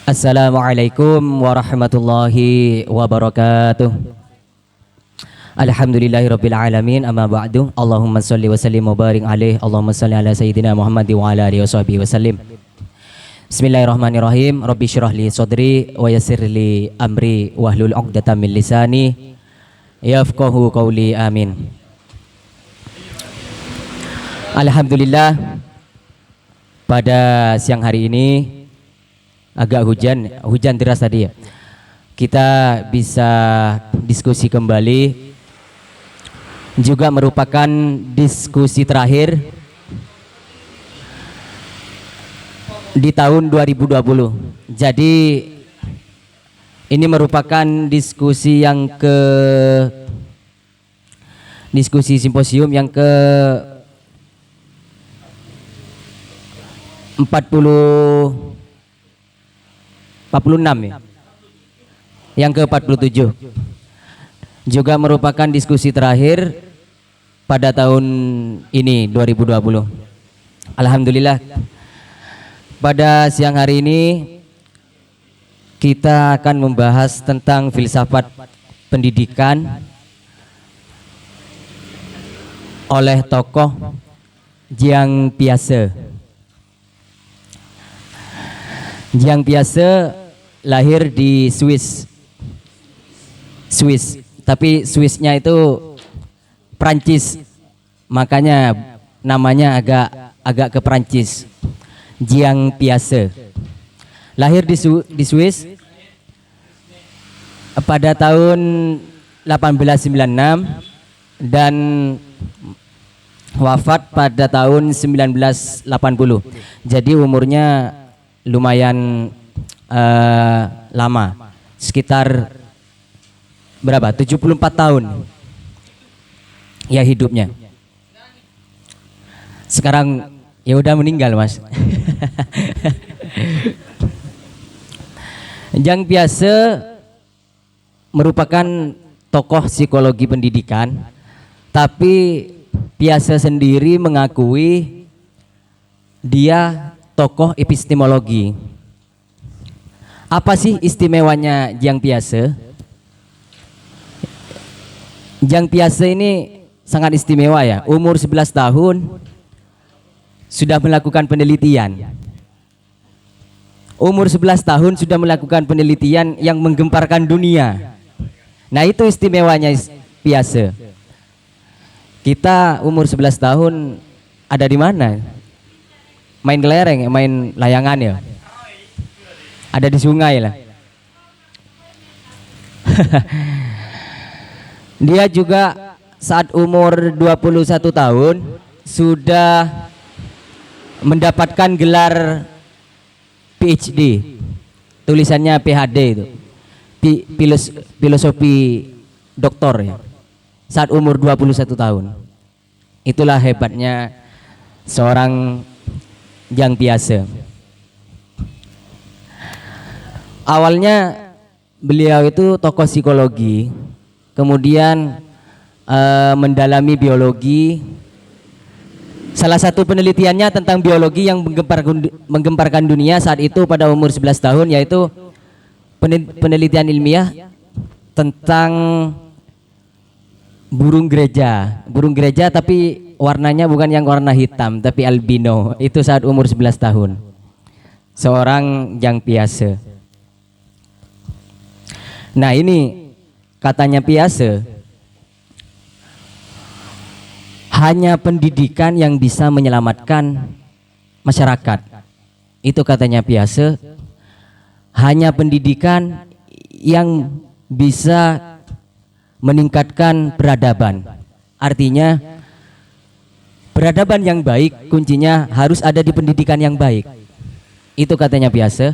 Assalamualaikum warahmatullahi wabarakatuh. Alhamdulillahirabbil alamin, amma ba'du. Allahumma shalli wa sallim wa barik alaihi. Allahumma shalli ala sayyidina Muhammad wa ala alihi washabbihi wasallim. Bismillahirrahmanirrahim. Rabbi shrah li sadri wa yassir li amri wahlul 'uqdatam min lisani yafqahu qawli. Amin. Alhamdulillah, pada siang hari ini agak hujan deras tadi ya. Kita bisa diskusi kembali, juga merupakan diskusi terakhir di tahun 2020. Jadi ini merupakan diskusi simposium yang ke 46 ya. Yang ke-47. Juga merupakan diskusi terakhir pada tahun ini 2020. Alhamdulillah, pada siang hari ini kita akan membahas tentang filsafat pendidikan oleh tokoh Jean Piaget. Jean Piaget lahir di Swiss, tapi Swissnya itu Prancis, makanya namanya agak ke Prancis. Jean Piaget lahir di Swiss pada tahun 1896 dan wafat pada tahun 1980. Jadi umurnya lumayan lama, sekitar berapa? 74 tahun ya hidupnya. Sekarang ya udah meninggal, Mas. Jean Piaget merupakan tokoh psikologi pendidikan, tapi Piaget sendiri mengakui dia tokoh epistemologi. Apa sih istimewanya Jean Piaget? Jean Piaget ini sangat istimewa ya. Umur 11 tahun sudah melakukan penelitian. Umur 11 tahun sudah melakukan penelitian yang menggemparkan dunia. Nah, itu istimewanya Piaget. Kita umur 11 tahun ada di mana? Main kelereng, main layangan ya. Ada di sungai lah. Dia juga saat umur 21 tahun sudah mendapatkan gelar PhD. Tulisannya PhD itu. Filosofi doktor ya. Saat umur 21 tahun. Itulah hebatnya seorang Jean Piaget. Awalnya beliau itu tokoh psikologi, kemudian mendalami biologi. Salah satu penelitiannya tentang biologi yang menggemparkan dunia saat itu pada umur 11 tahun, yaitu penelitian ilmiah tentang burung gereja tapi warnanya bukan yang warna hitam tapi albino. Itu saat umur 11 tahun. Seorang Jean Piaget. Nah, ini katanya Piaget, hanya pendidikan yang bisa menyelamatkan masyarakat. Itu katanya Piaget, hanya pendidikan yang bisa meningkatkan peradaban. Artinya peradaban yang baik kuncinya harus ada di pendidikan yang baik. Itu katanya Piaget.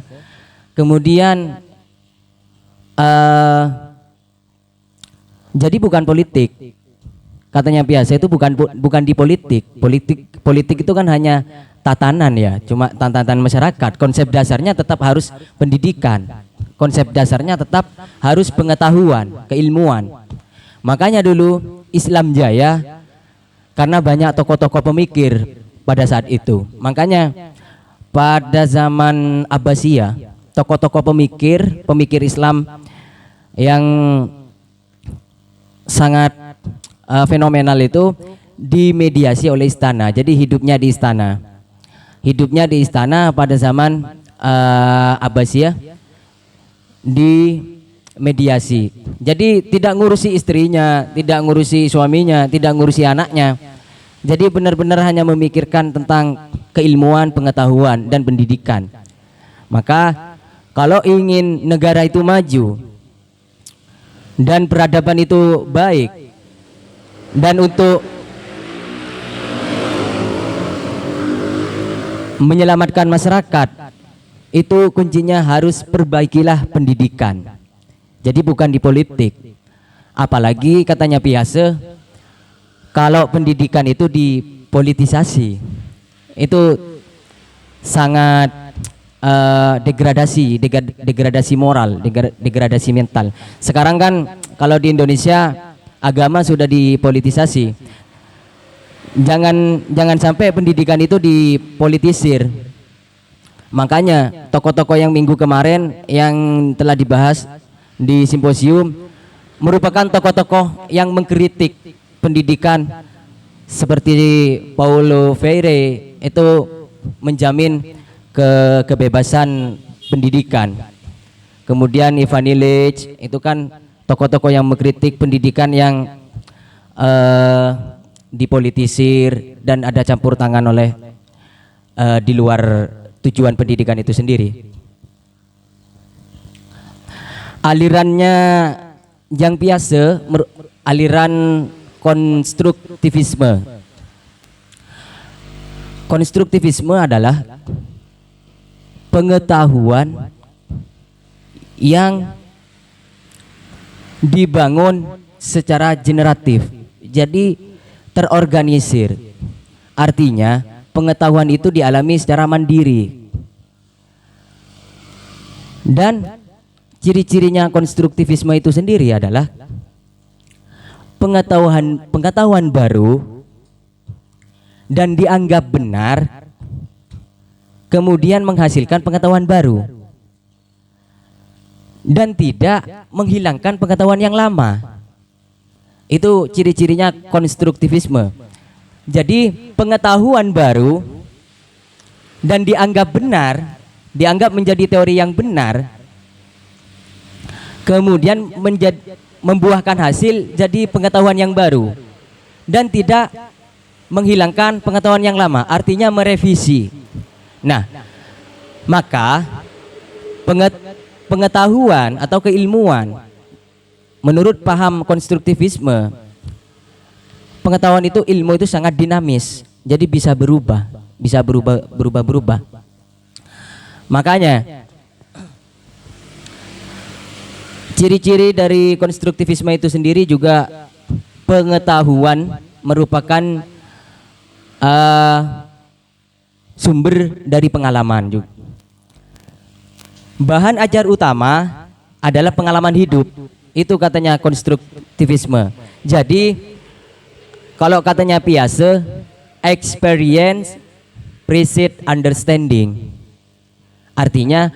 Kemudian jadi bukan politik. Katanya Piaget itu bukan di politik. Politik itu kan hanya tatanan ya, cuma tatanan masyarakat. Konsep dasarnya tetap harus pendidikan. Konsep dasarnya tetap harus pengetahuan, keilmuan. Makanya dulu Islam jaya karena banyak tokoh-tokoh pemikir pada saat itu. Makanya pada zaman Abbasiyah tokoh-tokoh pemikir Islam yang sangat fenomenal itu dimediasi oleh istana. Jadi hidupnya di istana. Hidupnya di istana pada zaman Abbasiyah di mediasi. Jadi tidak ngurusi istrinya, tidak ngurusi suaminya, tidak ngurusi anaknya. Jadi benar-benar hanya memikirkan tentang keilmuan, pengetahuan dan pendidikan. Maka kalau ingin negara itu maju dan peradaban itu baik, dan untuk menyelamatkan masyarakat, itu kuncinya harus perbaikilah pendidikan. Jadi bukan di politik. Apalagi katanya Piase, kalau pendidikan itu dipolitisasi, itu sangat degradasi moral, degradasi mental. Sekarang kan kalau di Indonesia agama sudah dipolitisasi. Jangan sampai pendidikan itu dipolitisir. Makanya tokoh-tokoh yang minggu kemarin yang telah dibahas di simposium merupakan tokoh-tokoh yang mengkritik pendidikan, seperti Paulo Freire itu menjamin kebebasan pendidikan. Kemudian Ivan Illich itu kan tokoh-tokoh yang mengkritik pendidikan yang dipolitisir dan ada campur tangan oleh di luar tujuan pendidikan itu sendiri. Alirannya yang Piase, aliran konstruktivisme. Konstruktivisme adalah pengetahuan yang dibangun secara generatif, jadi terorganisir. Artinya pengetahuan itu dialami secara mandiri. Dan ciri-cirinya konstruktivisme itu sendiri adalah pengetahuan baru dan dianggap benar, kemudian menghasilkan pengetahuan baru dan tidak menghilangkan pengetahuan yang lama. Itu ciri-cirinya konstruktivisme. Jadi pengetahuan baru dan dianggap benar, dianggap menjadi teori yang benar, kemudian membuahkan hasil jadi pengetahuan yang baru dan tidak menghilangkan pengetahuan yang lama, artinya merevisi. Nah, maka pengetahuan atau keilmuan menurut paham konstruktivisme, pengetahuan itu, ilmu itu sangat dinamis, jadi bisa berubah, berubah. Makanya ciri-ciri dari konstruktivisme itu sendiri juga pengetahuan merupakan sumber dari pengalaman juga. Bahan ajar utama adalah pengalaman hidup. Itu katanya konstruktivisme. Jadi kalau katanya Piase, experience precedes understanding. Artinya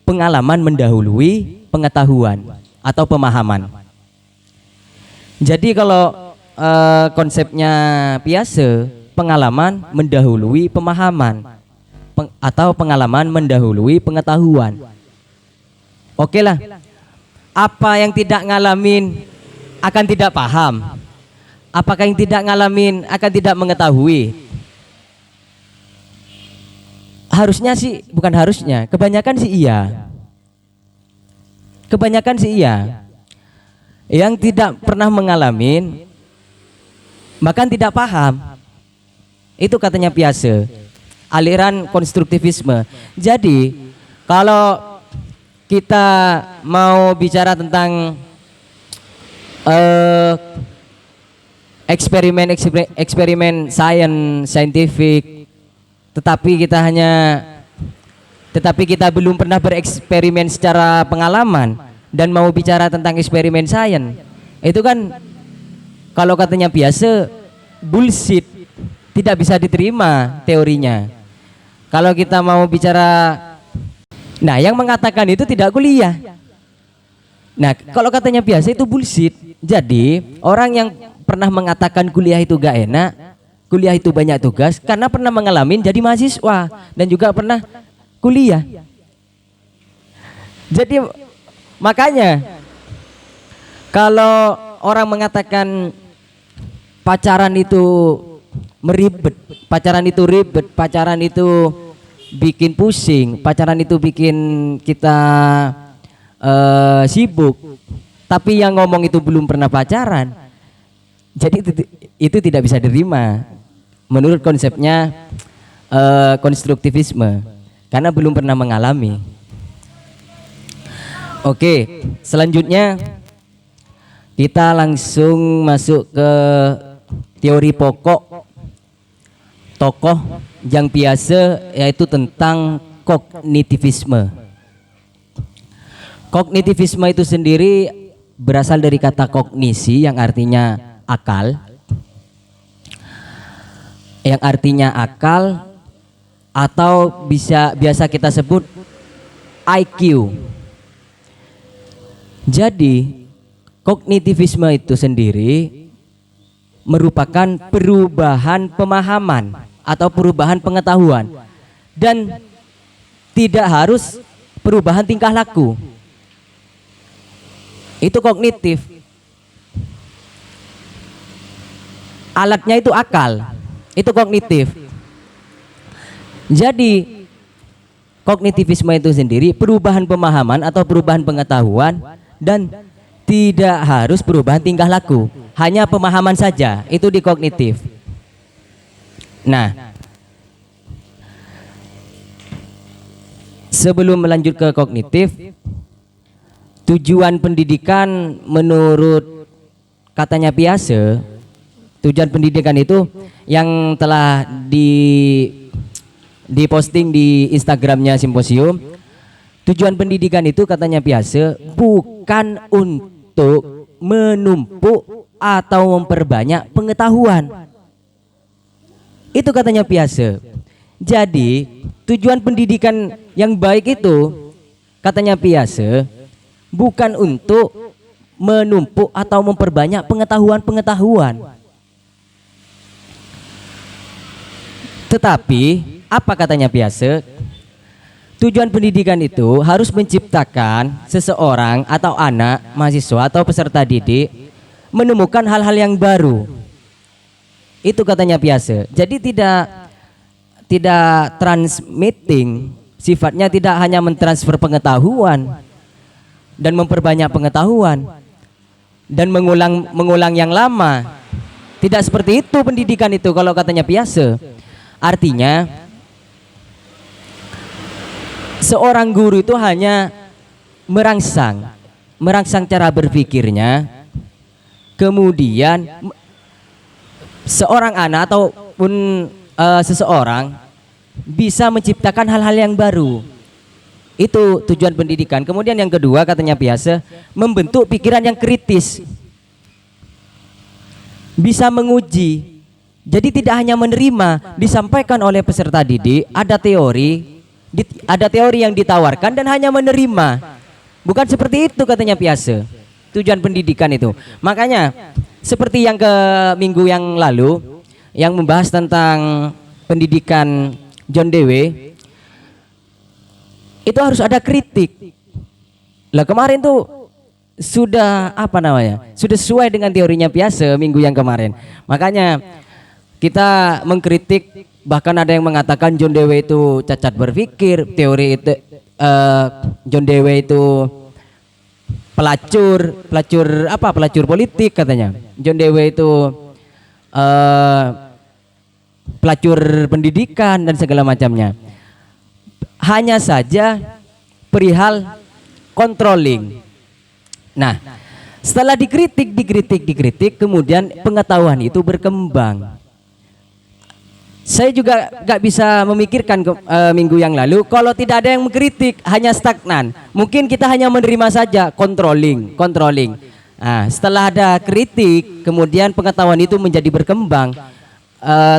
pengalaman mendahului pengetahuan atau pemahaman. Jadi kalau konsepnya Piase, pengalaman mendahului pemahaman atau pengalaman mendahului pengetahuan. Oke lah. Apa yang tidak ngalamin akan tidak paham? Apakah yang tidak ngalamin akan tidak mengetahui? Harusnya sih, bukan harusnya, kebanyakan sih iya. Kebanyakan sih iya. Yang tidak pernah mengalamin bahkan tidak paham. Itu katanya Piase, aliran konstruktivisme. Jadi kalau kita mau bicara tentang eksperimen scientific, tetapi kita belum pernah bereksperimen secara pengalaman dan mau bicara tentang eksperimen sains, itu kan kalau katanya Piase bullshit, tidak bisa diterima teorinya. Kalau kita mau bicara Nah, yang mengatakan itu tidak kuliah. Nah, kalau katanya biasa itu bullshit. Jadi, orang yang pernah mengatakan kuliah itu gak enak, kuliah itu banyak tugas, karena pernah mengalami jadi mahasiswa dan juga pernah kuliah. Jadi, makanya kalau orang mengatakan pacaran itu meribet, pacaran itu ribet, pacaran itu bikin pusing, pacaran itu bikin kita sibuk, tapi yang ngomong itu belum pernah pacaran, jadi itu tidak bisa diterima menurut konsepnya konstruktivisme, karena belum pernah mengalami. Oke, selanjutnya kita langsung masuk ke teori pokok tokoh yang biasa, yaitu tentang kognitivisme. Kognitivisme itu sendiri berasal dari kata kognisi yang artinya akal. Yang artinya akal, atau biasa kita sebut IQ. Jadi kognitivisme itu sendiri merupakan perubahan pemahaman atau perubahan pengetahuan, dan tidak harus perubahan tingkah laku. Itu kognitif. Alatnya itu akal, itu kognitif. Jadi kognitivisme itu sendiri perubahan pemahaman atau perubahan pengetahuan, dan tidak harus perubahan tingkah laku, hanya pemahaman saja, itu di kognitif. Nah, sebelum melanjut ke kognitif, tujuan pendidikan menurut katanya biasa, tujuan pendidikan itu yang telah diposting di Instagramnya Simposium. Tujuan pendidikan itu katanya biasa bukan untuk menumpuk atau memperbanyak pengetahuan. Itu katanya biasa. Jadi tujuan pendidikan yang baik itu katanya biasa bukan untuk menumpuk atau memperbanyak pengetahuan-pengetahuan. Tetapi apa katanya biasa? Tujuan pendidikan itu harus menciptakan seseorang atau anak, mahasiswa atau peserta didik menemukan hal-hal yang baru. Itu katanya biasa. Jadi tidak transmitting, sifatnya tidak hanya mentransfer pengetahuan dan memperbanyak pengetahuan dan mengulang yang lama. Tidak seperti itu pendidikan itu kalau katanya biasa. Artinya seorang guru itu hanya merangsang cara berpikirnya, kemudian seorang anak ataupun seseorang bisa menciptakan hal-hal yang baru. Itu tujuan pendidikan. Kemudian yang kedua katanya biasa membentuk pikiran yang kritis, bisa menguji. Jadi tidak hanya menerima, disampaikan oleh peserta didik, ada teori yang ditawarkan dan hanya menerima. Bukan seperti itu katanya biasa tujuan pendidikan itu. Makanya seperti yang ke minggu yang lalu yang membahas tentang pendidikan John Dewey, itu harus ada kritik. Lah kemarin tuh sudah sudah sesuai dengan teorinya biasa minggu yang kemarin. Makanya kita mengkritik, bahkan ada yang mengatakan John Dewey itu cacat berpikir, teori itu John Dewey itu pelacur politik katanya. John Dewey itu pelacur pendidikan dan segala macamnya. Hanya saja perihal controlling. Nah, setelah dikritik, kemudian pengetahuan itu berkembang. Saya juga gak bisa memikirkan minggu yang lalu kalau tidak ada yang mengkritik, hanya stagnan. Mungkin kita hanya menerima saja, controlling. Nah, setelah ada kritik, kemudian pengetahuan itu menjadi berkembang.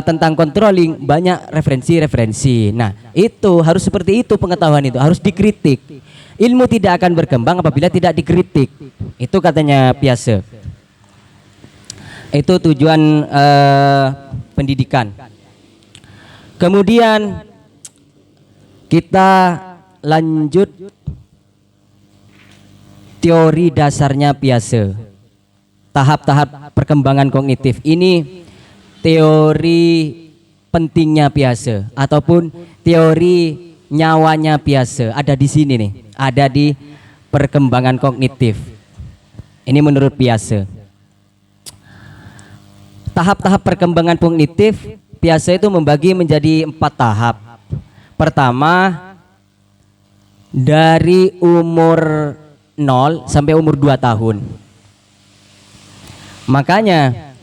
tentang controlling banyak referensi-referensi. Nah, itu harus seperti itu, pengetahuan itu harus dikritik. Ilmu tidak akan berkembang apabila tidak dikritik. Itu katanya Piaget. Itu tujuan pendidikan. Kemudian kita lanjut teori dasarnya Piaget. Tahap-tahap perkembangan kognitif ini teori pentingnya Piaget ataupun teori nyawanya Piaget ada di sini nih, ada di perkembangan kognitif. Ini menurut Piaget. Tahap-tahap perkembangan kognitif Piaget itu membagi menjadi 4 tahap. Pertama, dari umur 0 sampai umur 2 tahun. Makanya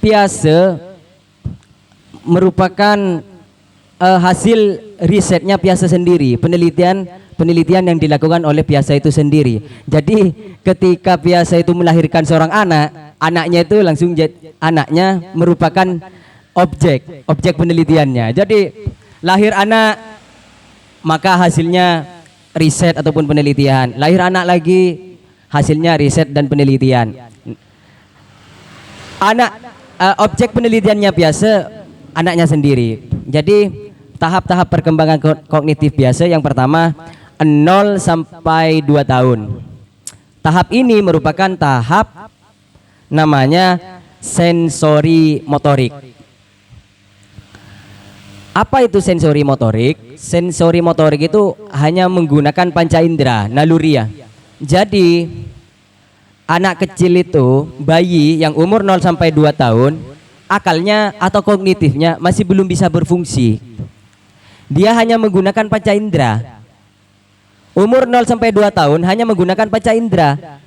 Piaget merupakan hasil risetnya Piaget sendiri, penelitian yang dilakukan oleh Piaget itu sendiri. Jadi ketika Piaget itu melahirkan seorang anak, anaknya itu langsung anaknya merupakan objek penelitiannya. Jadi lahir anak maka hasilnya riset ataupun penelitian, lahir anak lagi hasilnya riset dan penelitian. Objek penelitiannya Piaget anaknya sendiri. Jadi tahap-tahap perkembangan kognitif Piaget yang pertama 0 sampai 2 tahun. Tahap ini merupakan tahap namanya sensori motorik. Apa itu sensori motorik? Sensori motorik itu hanya menggunakan panca indera, naluriah. Jadi anak kecil itu, bayi yang umur 0 sampai 2 tahun, akalnya atau kognitifnya masih belum bisa berfungsi. Dia hanya menggunakan panca indera. Umur 0 sampai 2 tahun hanya menggunakan panca indera.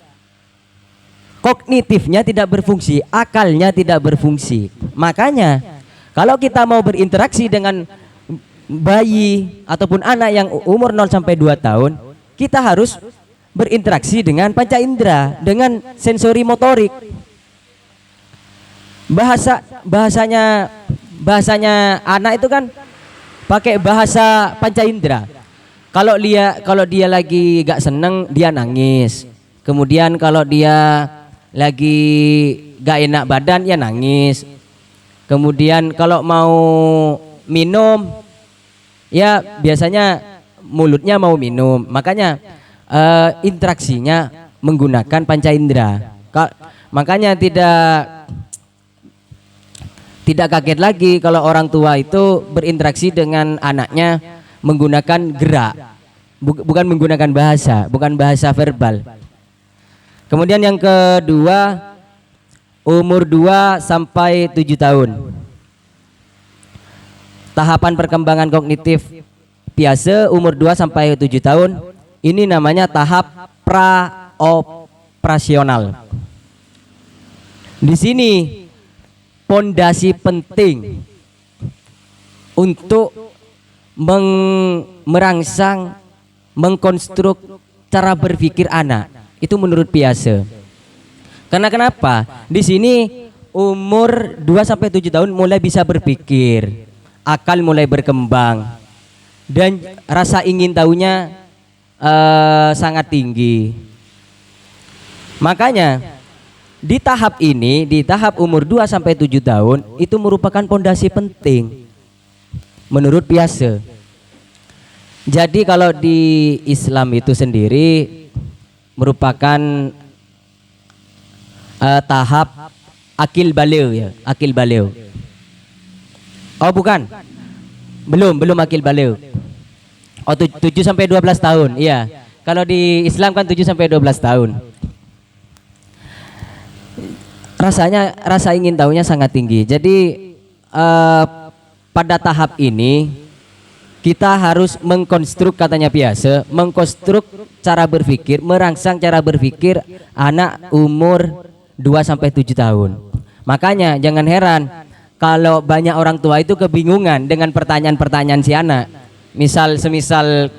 Kognitifnya tidak berfungsi, akalnya tidak berfungsi. Makanya kalau kita mau berinteraksi dengan bayi ataupun anak yang umur 0 sampai 2 tahun, kita harus berinteraksi dengan panca indera, dengan sensori motorik. Bahasanya anak itu kan pakai bahasa panca indera. Kalau dia lagi gak seneng, dia nangis. Kemudian kalau dia lagi gak enak badan, ya nangis. Kemudian kalau mau minum, ya biasanya mulutnya mau minum. Makanya interaksinya menggunakan panca indera. Makanya tidak kaget lagi kalau orang tua itu berinteraksi dengan anaknya menggunakan gerak, bukan menggunakan bahasa, bukan bahasa verbal. Kemudian yang kedua, umur 2 sampai 7 tahun. Tahapan perkembangan kognitif Piaget umur 2 sampai 7 tahun. Ini namanya tahap praoperasional. Di sini pondasi penting untuk merangsang, mengkonstruk cara berpikir anak. Itu menurut Piaget. Karena kenapa? Di sini umur 2 sampai 7 tahun mulai bisa berpikir, akal mulai berkembang, dan rasa ingin tahunya sangat tinggi. Makanya di tahap ini, di tahap umur 2 sampai 7 tahun itu merupakan pondasi penting menurut Piaget. Jadi kalau di Islam itu sendiri merupakan tahap akil baligh, ya, akil baligh. Oh bukan, belum akil baligh. Oh 7 sampai 12 tahun, iya. Kalau di Islam kan 7 sampai 12 tahun. Rasa ingin tahunya sangat tinggi. Jadi pada tahap ini kita harus mengkonstruk, katanya Piaget, mengkonstruk cara berpikir, merangsang cara berpikir anak umur 2 sampai 7 tahun. Makanya jangan heran kalau banyak orang tua itu kebingungan dengan pertanyaan-pertanyaan si anak. Semisal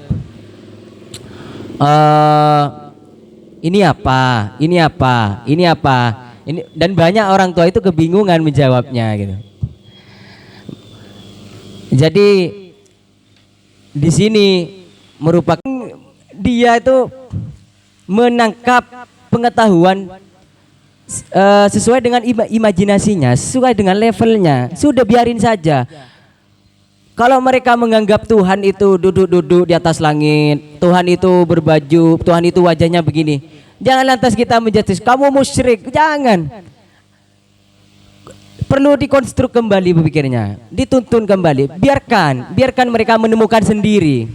ini apa, dan banyak orang tua itu kebingungan menjawabnya gitu. Jadi di sini merupakan dia itu menangkap pengetahuan sesuai dengan imajinasinya, sesuai dengan levelnya. Sudah biarin saja. Kalau mereka menganggap Tuhan itu duduk-duduk di atas langit, Tuhan itu berbaju, Tuhan itu wajahnya begini, jangan lantas kita menjudge kamu musyrik. Jangan. Perlu dikonstruk kembali berpikirnya, dituntun kembali. Biarkan mereka menemukan sendiri.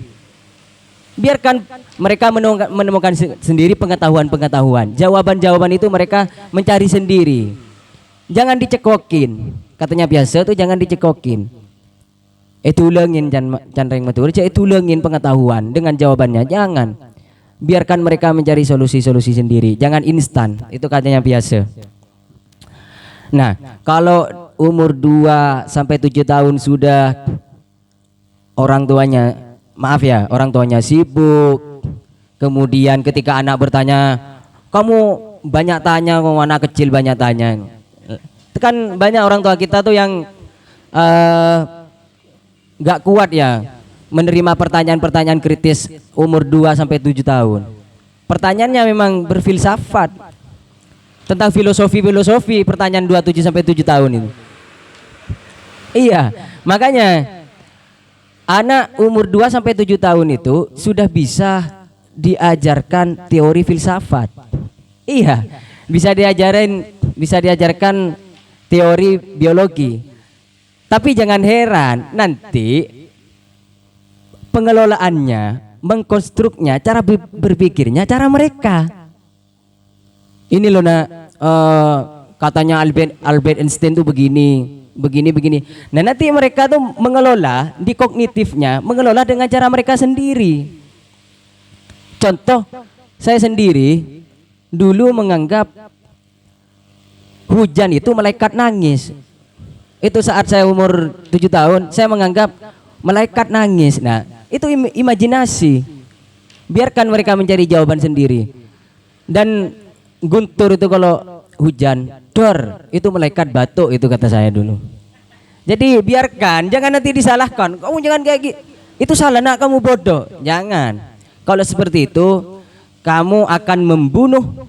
Biarkan mereka menemukan sendiri pengetahuan. Jawaban-jawaban itu mereka mencari sendiri. Jangan dicekokin. Katanya biasa tuh jangan dicekokin. Tulungin canreng metur, tulungin pengetahuan dengan jawabannya. Jangan. Biarkan mereka mencari solusi-solusi sendiri. Jangan instan. Itu katanya biasa. Nah, kalau umur 2 sampai 7 tahun sudah orang tuanya sibuk. Kemudian ketika anak bertanya, kamu banyak tanya, kamu anak kecil banyak tanya. Kan banyak orang tua kita tuh yang gak kuat ya menerima pertanyaan-pertanyaan kritis umur 2 sampai 7 tahun. Pertanyaannya memang berfilsafat tentang filosofi, pertanyaan 27 sampai 7 tahun itu. Iya, makanya anak umur 2 sampai 7 tahun itu sudah bisa diajarkan teori filsafat. Iya, bisa diajarkan teori biologi. Tapi jangan heran, nanti pengelolaannya, mengkonstruknya, cara berpikirnya, cara mereka. Ini loh katanya Albert Einstein tuh begini. Nah nanti mereka tuh mengelola di kognitifnya, mengelola dengan cara mereka sendiri. Contoh, saya sendiri dulu menganggap hujan itu malaikat nangis. Itu saat saya umur 7 tahun, saya menganggap malaikat nangis. Nah itu imajinasi. Biarkan mereka mencari jawaban sendiri. Dan Guntur itu kalau hujan, dor, itu malaikat batuk, itu kata saya dulu. Jadi biarkan, jangan nanti disalahkan. Kamu jangan kayak gitu. Itu salah, nak kamu bodoh. Jangan. Kalau seperti itu, kamu akan membunuh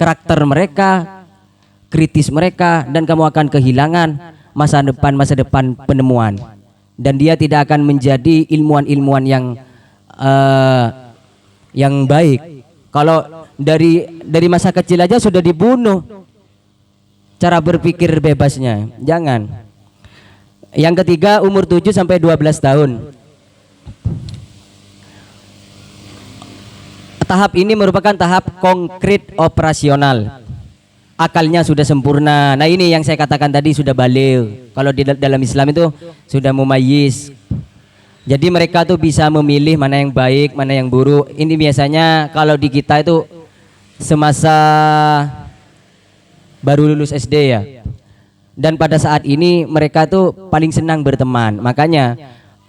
karakter mereka, kritis mereka, dan kamu akan kehilangan masa depan penemuan. Dan dia tidak akan menjadi ilmuwan-ilmuwan yang baik. Kalau dari masa kecil aja sudah dibunuh cara berpikir bebasnya. Jangan. Yang ketiga, umur 7 sampai 12 tahun. Tahap ini merupakan tahap konkret operasional. Akalnya sudah sempurna. Nah ini yang saya katakan tadi, sudah baligh. Kalau di dalam Islam itu sudah mumayyiz. Jadi mereka tuh bisa memilih mana yang baik, mana yang buruk. Ini biasanya kalau di kita itu semasa baru lulus SD ya. Dan pada saat ini mereka tuh paling senang berteman. Makanya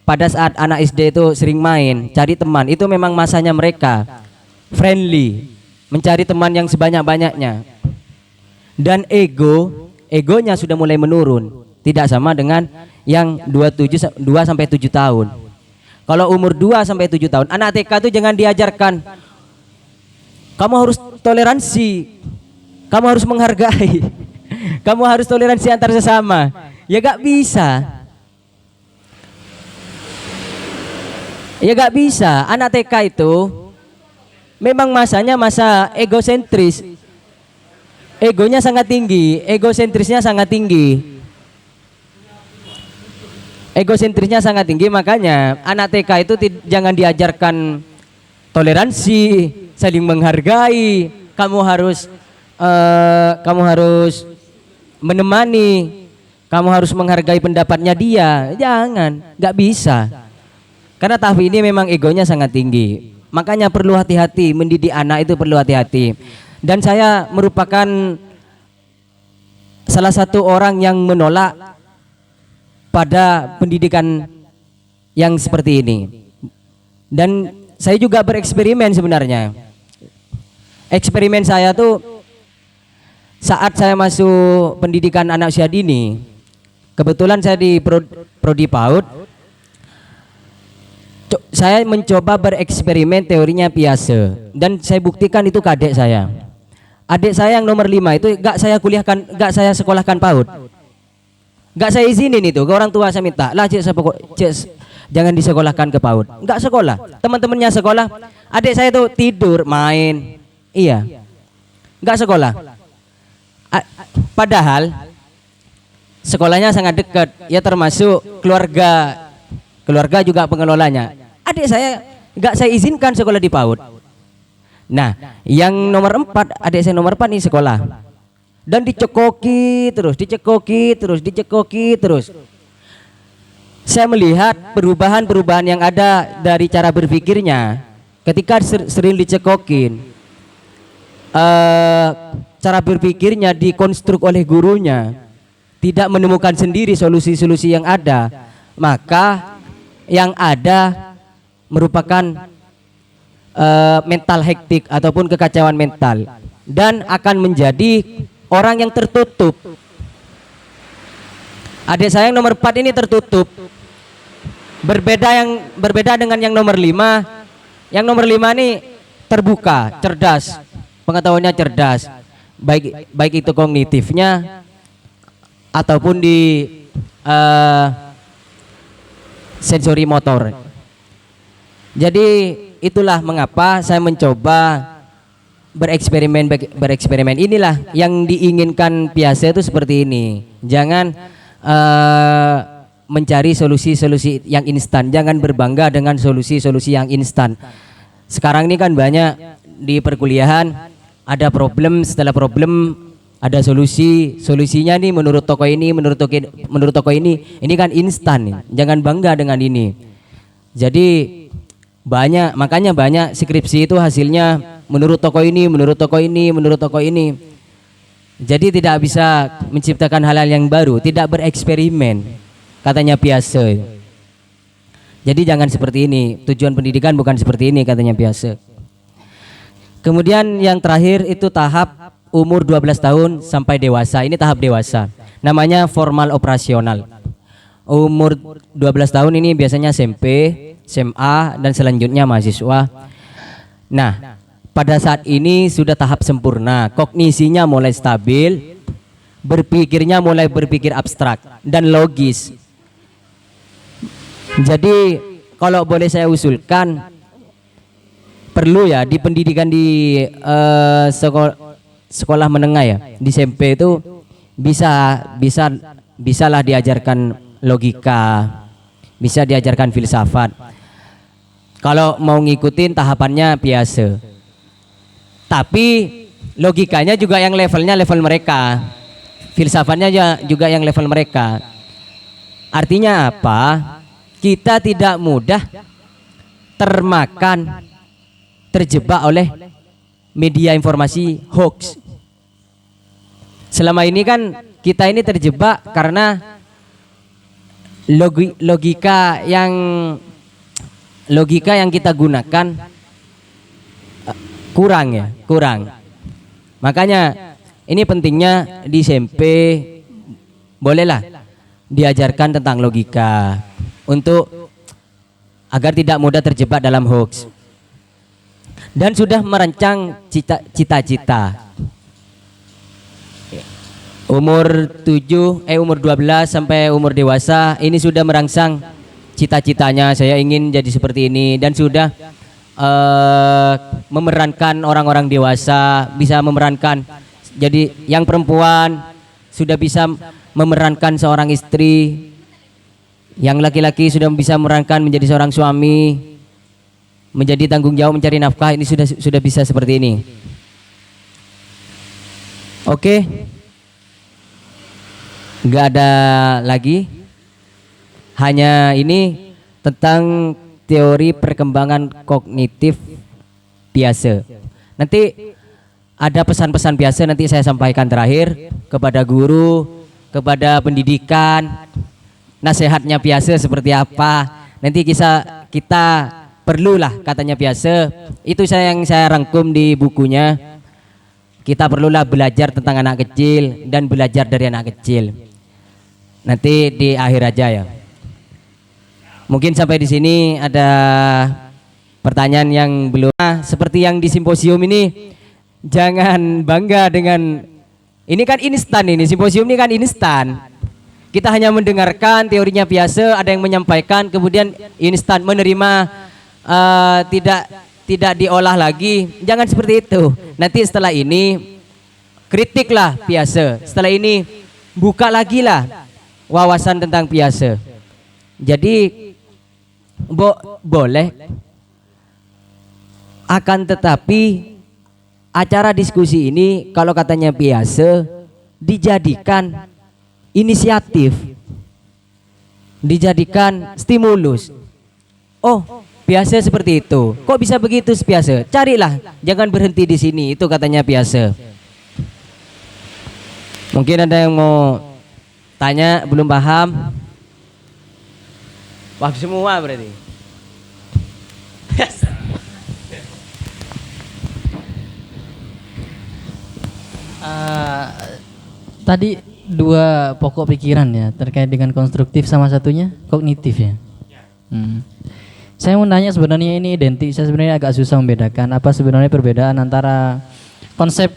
pada saat anak SD itu sering main, cari teman, itu memang masanya mereka friendly, mencari teman yang sebanyak-banyaknya. Dan egonya sudah mulai menurun. Tidak sama dengan yang 2 sampai 7 tahun. Kalau umur 2 sampai 7 tahun, anak TK itu jangan diajarkan kamu harus toleransi, kamu harus menghargai, kamu harus toleransi antar sesama. Ya gak bisa. Ya gak bisa. Anak TK itu memang masanya masa egosentris. Egonya sangat tinggi, egosentrisnya sangat tinggi. Egosentrisnya sangat tinggi, makanya anak TK itu jangan diajarkan toleransi, saling menghargai. Kamu harus menemani, kamu harus menghargai pendapatnya dia. Jangan, nggak bisa. Karena tahap ini memang egonya sangat tinggi. Makanya perlu hati-hati, mendidik anak itu perlu hati-hati. Dan saya merupakan salah satu orang yang menolak pada pendidikan yang seperti ini. Dan saya juga bereksperimen sebenarnya. Eksperimen saya tuh saat saya masuk pendidikan anak usia dini. Kebetulan saya di Prodi PAUD, Saya mencoba bereksperimen teorinya Piaget dan saya buktikan itu ke adik saya. Adik saya yang nomor 5 itu gak saya kuliahkan, gak saya sekolahkan PAUD. Gak saya izinin itu ke orang tua, saya minta lah cik, jangan disekolahkan ke PAUD. Gak sekolah, teman-temannya sekolah, adik saya tuh tidur main, iya, gak sekolah. Padahal sekolahnya sangat dekat, ya termasuk keluarga juga pengelolanya. Adik saya gak saya izinkan sekolah di PAUD. Nah, yang nomor 4, adik saya nomor 4 nih sekolah. Dan dicekoki terus. Saya melihat perubahan-perubahan yang ada dari cara berpikirnya ketika sering dicekokin. Cara berpikirnya dikonstruk oleh gurunya, tidak menemukan sendiri solusi-solusi yang ada, maka yang ada merupakan mental hektik ataupun kekacauan mental dan akan menjadi orang yang tertutup. Adik saya yang nomor 4 ini tertutup. Berbeda dengan yang nomor 5. Yang nomor 5 ini terbuka, cerdas. Pengetahuannya cerdas. Baik itu kognitifnya ataupun di sensori motor. Jadi itulah mengapa saya mencoba bereksperimen. Inilah yang diinginkan Piaget itu seperti ini. Jangan mencari solusi-solusi yang instan. Jangan berbangga dengan solusi-solusi yang instan. Sekarang ini kan banyak di perkuliahan ada problem, setelah problem ada solusinya nih menurut toko ini, menurut toko ini kan instan. Jangan bangga dengan ini. Jadi makanya banyak skripsi itu hasilnya menurut toko ini. Jadi tidak bisa menciptakan hal-hal yang baru, tidak bereksperimen, katanya Piaget. Jadi jangan seperti ini, tujuan pendidikan bukan seperti ini, katanya Piaget. Kemudian yang terakhir itu tahap umur 12 tahun sampai dewasa. Ini tahap dewasa, namanya formal operasional. Umur 12 tahun ini biasanya SMP, SMA, dan selanjutnya mahasiswa. Nah, pada saat ini sudah tahap sempurna, kognisinya mulai stabil, berpikirnya mulai berpikir abstrak dan logis. Jadi kalau boleh saya usulkan, perlu ya di pendidikan di sekolah menengah ya, di SMP itu bisalah diajarkan logika, bisa diajarkan filsafat. Kalau mau ngikutin tahapannya Piaget. Tapi logikanya juga yang level mereka. Filsafatnya juga yang level mereka. Artinya apa? Kita tidak mudah terjebak oleh media informasi hoax. Selama ini kan kita ini terjebak karena logika yang kita gunakan kurang. Makanya ini pentingnya di SMP bolehlah diajarkan tentang logika untuk agar tidak mudah terjebak dalam hoax. Dan sudah merancang cita-cita. Umur 12 sampai umur dewasa ini sudah merangsang cita-citanya, saya ingin jadi seperti ini, dan sudah memerankan orang-orang dewasa, bisa memerankan jadi yang perempuan sudah bisa memerankan seorang istri, yang laki-laki sudah bisa memerankan menjadi seorang suami, menjadi tanggung jawab mencari nafkah. Ini sudah bisa seperti ini. Oke, nggak ada lagi, hanya ini tentang teori perkembangan kognitif Piaget. Nanti ada pesan-pesan Piaget, nanti saya sampaikan terakhir kepada guru, kepada pendidikan, nasihatnya Piaget seperti apa. Nanti kita perlulah, katanya Piaget, itu yang saya rangkum di bukunya. Kita perlulah belajar tentang anak kecil dan belajar dari anak kecil. Nanti di akhir aja ya. Mungkin sampai di sini ada pertanyaan yang belum. Seperti yang di simposium ini, jangan bangga dengan ini kan instan, ini simposium ini kan instan. Kita hanya mendengarkan teorinya biasa, ada yang menyampaikan, kemudian instan menerima, tidak diolah lagi. Jangan seperti itu. Nanti setelah ini kritiklah biasa. Setelah ini buka lagi lah wawasan tentang biasa. Jadi boleh, akan tetapi acara diskusi ini kalau katanya biasa dijadikan inisiatif, dijadikan stimulus. Oh, biasa seperti itu. Kok bisa begitu biasa? Carilah, jangan berhenti di sini. Itu katanya biasa. Mungkin ada yang mau tanya, belum paham? Wah, semua berarti. Yes. Tadi dua pokok pikiran ya terkait dengan konstruktif sama satunya kognitif ya. Saya mau nanya, sebenarnya ini identik. Saya sebenarnya agak susah membedakan apa sebenarnya perbedaan antara konsep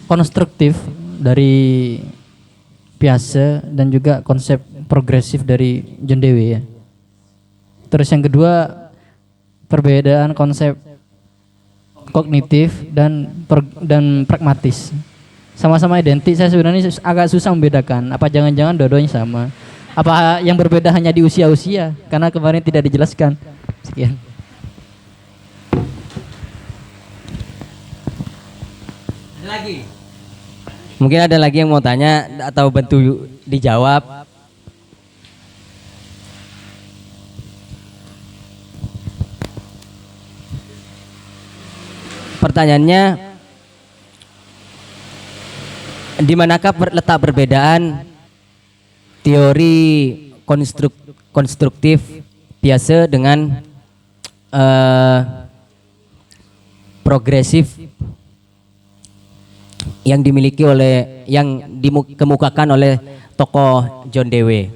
konstruktif dari biasa dan juga konsep progresif dari John Dewey ya. Terus yang kedua, perbedaan konsep kognitif dan pragmatis. Sama-sama identik, saya sebenarnya agak susah membedakan. Apa jangan-jangan dua-duanya sama? Apa yang berbeda hanya di usia-usia? Karena kemarin tidak dijelaskan. Sekian. Ada lagi? Mungkin ada lagi yang mau tanya atau bantu dijawab. Pertanyaannya, di manakah letak perbedaan teori konstruktif biasa dengan progresif yang dimiliki oleh, yang dikemukakan oleh tokoh John Dewey?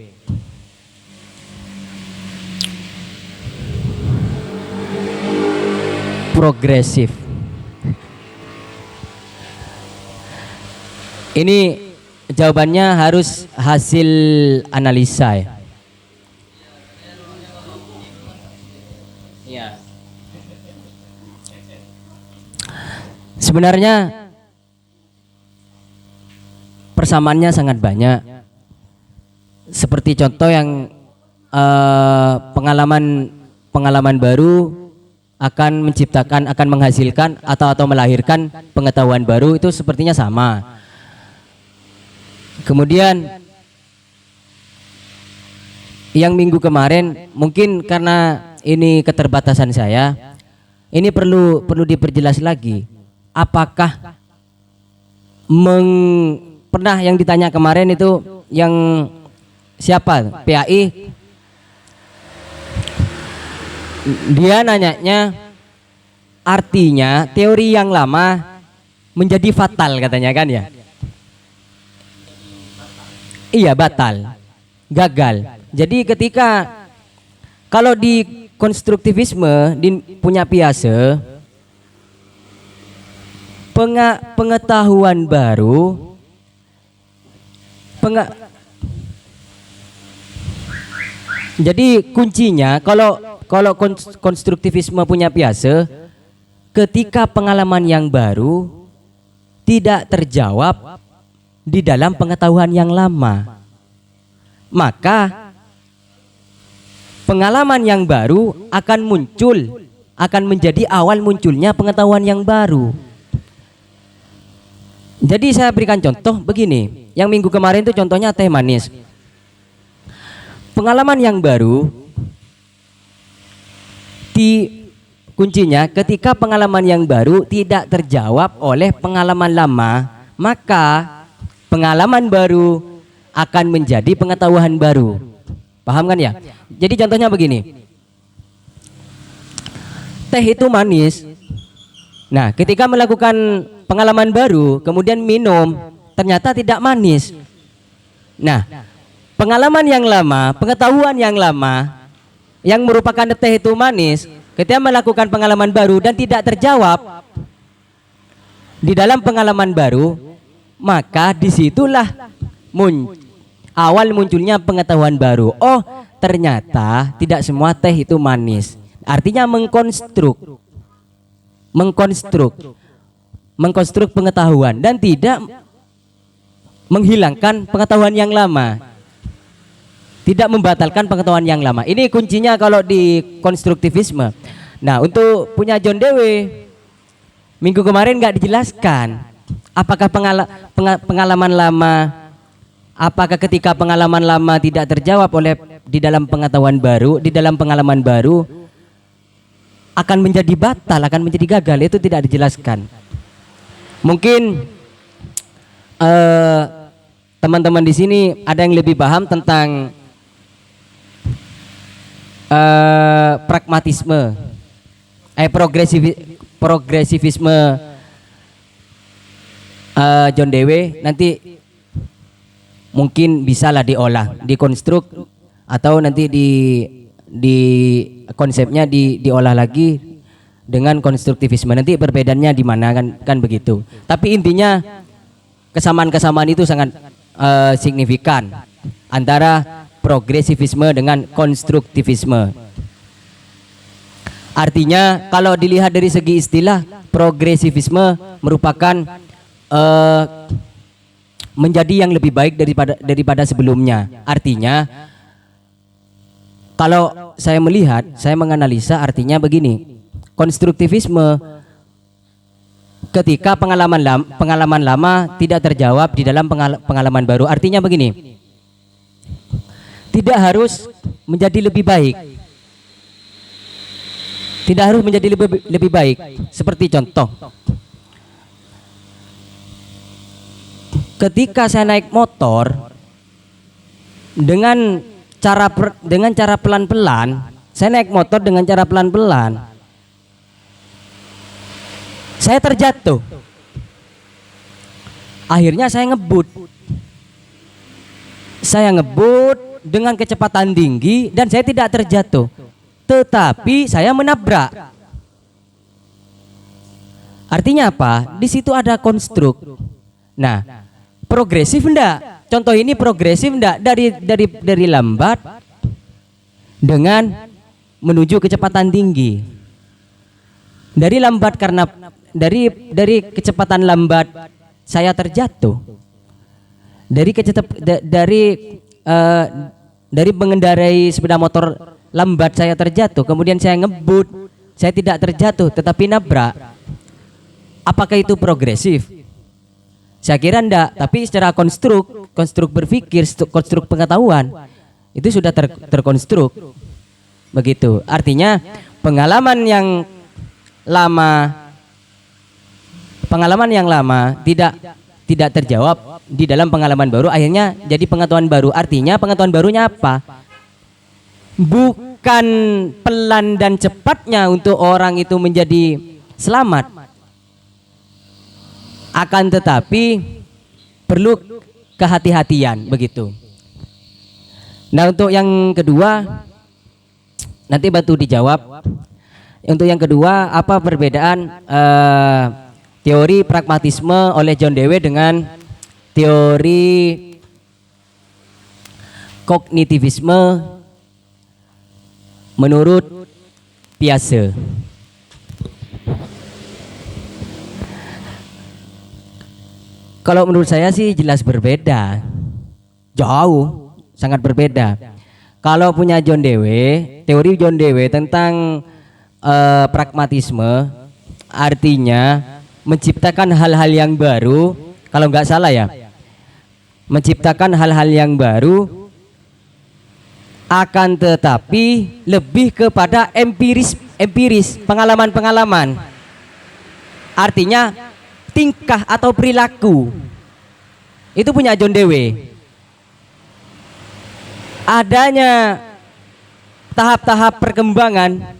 Progresif. Ini jawabannya harus hasil analisa ya. Ya. Sebenarnya persamaannya sangat banyak. Seperti contoh yang pengalaman baru akan menciptakan, akan menghasilkan atau melahirkan pengetahuan baru, itu sepertinya sama. Kemudian yang minggu kemarin, mungkin karena ini keterbatasan saya, ini perlu diperjelas lagi. Apakah pernah yang ditanya kemarin itu yang siapa? PAI. Dia nanyanya, artinya teori yang lama menjadi fatal katanya kan ya? Iya, batal, gagal. Jadi ketika kalau di konstruktivisme punya biasa, pengetahuan baru, jadi kuncinya kalau konstruktivisme punya biasa, ketika pengalaman yang baru tidak terjawab di dalam pengetahuan yang lama, maka pengalaman yang baru akan muncul, akan menjadi awal munculnya pengetahuan yang baru. Jadi saya berikan contoh begini, yang minggu kemarin itu contohnya teh manis. Pengalaman yang baru kuncinya ketika pengalaman yang baru tidak terjawab oleh pengalaman lama, maka pengalaman baru akan menjadi pengetahuan baru. Paham kan ya? Jadi contohnya begini. Teh itu manis. Nah, ketika melakukan pengalaman baru, kemudian minum, ternyata tidak manis. Nah, pengalaman yang lama, pengetahuan yang lama yang merupakan teh itu manis, ketika melakukan pengalaman baru dan tidak terjawab di dalam pengalaman baru, maka disitulah awal munculnya pengetahuan baru. Oh, ternyata tidak semua teh itu manis. Artinya mengkonstruk pengetahuan dan tidak menghilangkan pengetahuan yang lama, tidak membatalkan pengetahuan yang lama. Ini kuncinya kalau di konstruktivisme. Nah, untuk punya John Dewey minggu kemarin nggak dijelaskan apakah pengalaman lama, apakah ketika pengalaman lama tidak terjawab oleh di dalam pengetahuan baru, di dalam pengalaman baru akan menjadi batal, akan menjadi gagal. Itu tidak dijelaskan. Mungkin teman-teman di sini ada yang lebih paham tentang pragmatisme, progresivisme John Dewey. Nanti mungkin bisalah diolah, dikonstruk, atau nanti di konsepnya diolah lagi dengan konstruktivisme. Nanti perbedaannya di mana kan begitu. Tapi intinya kesamaan-kesamaan itu sangat signifikan antara progresivisme dengan konstruktivisme. Artinya kalau dilihat dari segi istilah, progresivisme merupakan menjadi yang lebih baik daripada sebelumnya. Artinya kalau saya melihat, saya menganalisa, artinya begini. Konstruktivisme ketika pengalaman lama tidak terjawab di dalam pengalaman baru. Artinya begini. Tidak harus menjadi lebih baik. Tidak harus menjadi lebih baik. Seperti contoh, ketika saya naik motor dengan cara pelan-pelan, saya naik motor dengan cara pelan-pelan, saya terjatuh. Akhirnya saya ngebut dengan kecepatan tinggi dan saya tidak terjatuh, tetapi saya menabrak. Artinya apa? Di situ ada konstruk. Nah, progresif enggak? Contoh ini progresif enggak? Dari lambat dengan menuju kecepatan tinggi. Dari lambat karena dari kecepatan lambat saya terjatuh. Dari mengendarai sepeda motor lambat saya terjatuh, kemudian saya ngebut, saya tidak terjatuh tetapi nabrak. Apakah itu progresif? Saya kira enggak, tapi secara konstruk berpikir, konstruk pengetahuan itu sudah terkonstruk. Begitu. Artinya pengalaman yang lama tidak terjawab di dalam pengalaman baru, akhirnya jadi pengetahuan baru. Artinya pengetahuan barunya apa? Bukan pelan dan cepatnya untuk orang itu menjadi selamat, akan tetapi perlu kehati-hatian, begitu. Nah, untuk yang kedua nanti bantu dijawab. Untuk yang kedua, apa perbedaan teori pragmatisme oleh John Dewey dengan teori kognitivisme menurut Piaget? Kalau menurut saya sih jelas berbeda, jauh, sangat berbeda. Kalau punya John Dewey, teori John Dewey tentang pragmatisme, artinya menciptakan hal-hal yang baru. Kalau nggak salah ya, menciptakan hal-hal yang baru, akan tetapi lebih kepada empiris, pengalaman-pengalaman. Artinya tingkah atau perilaku. Itu punya John Dewey. Adanya tahap-tahap perkembangan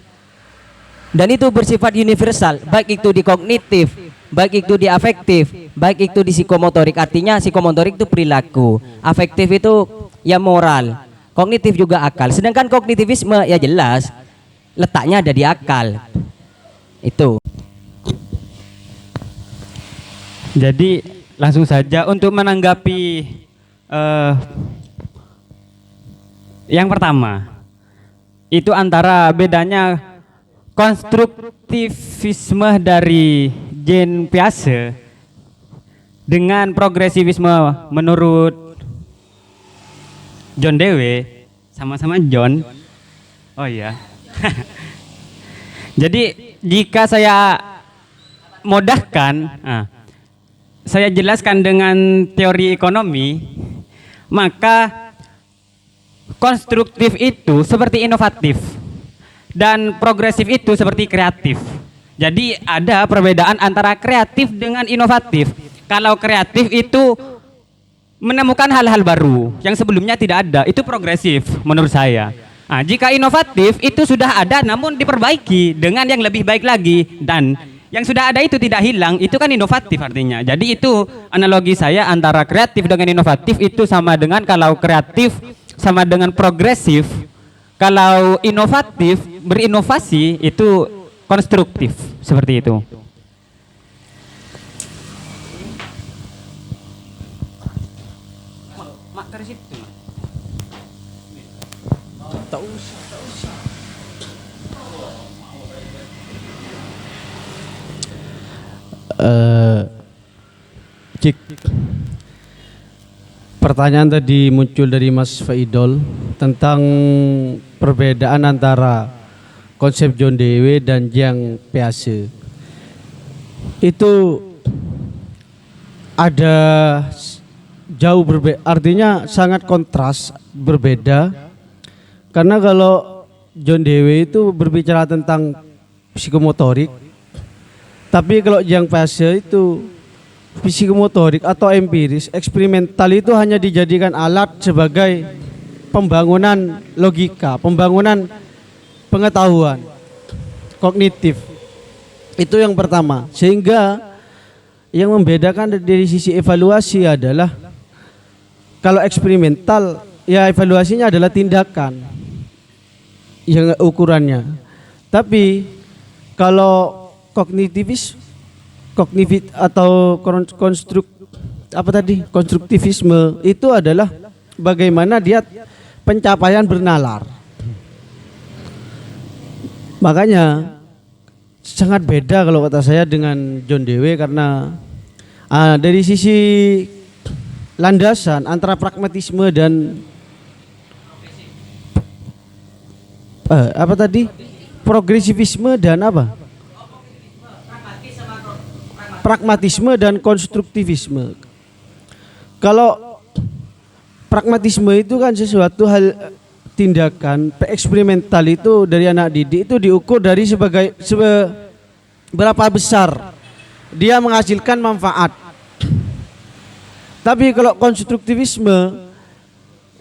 dan itu bersifat universal, baik itu di kognitif, baik itu di afektif, baik itu di psikomotorik. Artinya psikomotorik itu perilaku, afektif itu ya moral, Kognitif juga akal. Sedangkan kognitivisme ya jelas letaknya ada di akal. Itu. Jadi langsung saja untuk menanggapi yang pertama, itu antara bedanya konstruktivisme dari Jean Piaget dengan progresivisme menurut John Dewey, sama-sama John. Oh iya. Jadi jika saya modahkan, saya jelaskan dengan teori ekonomi, maka konstruktif itu seperti inovatif dan progresif itu seperti kreatif. Jadi ada perbedaan antara kreatif dengan inovatif. Kalau kreatif itu menemukan hal-hal baru yang sebelumnya tidak ada, itu progresif menurut saya. Nah, jika inovatif itu sudah ada namun diperbaiki dengan yang lebih baik lagi, dan yang sudah ada itu tidak hilang, itu kan inovatif artinya. Jadi itu analogi saya antara kreatif dengan inovatif, itu sama dengan kalau kreatif sama dengan progresif, kalau inovatif berinovasi itu konstruktif, seperti itu. Cik, pertanyaan tadi muncul dari Mas Faidol tentang perbedaan antara konsep John Dewey dan Jean Piaget. Itu ada jauh berbeda, artinya sangat kontras, berbeda. Karena kalau John Dewey itu berbicara tentang psikomotorik, tapi kalau Jean Piaget itu psikomotorik atau empiris, eksperimental itu hanya dijadikan alat sebagai pembangunan logika, pembangunan pengetahuan kognitif. Itu yang pertama. Sehingga yang membedakan dari sisi evaluasi adalah kalau eksperimental ya evaluasinya adalah tindakan yang ukurannya. Tapi kalau kognitif atau konstruktivisme itu adalah bagaimana dia pencapaian bernalar. Makanya sangat beda kalau kata saya dengan John Dewey, karena dari sisi landasan antara pragmatisme dan progresivisme dan pragmatisme dan konstruktivisme. Kalau pragmatisme itu kan sesuatu hal tindakan eksperimental itu dari anak didik itu diukur dari seberapa besar dia menghasilkan manfaat. Tapi kalau konstruktivisme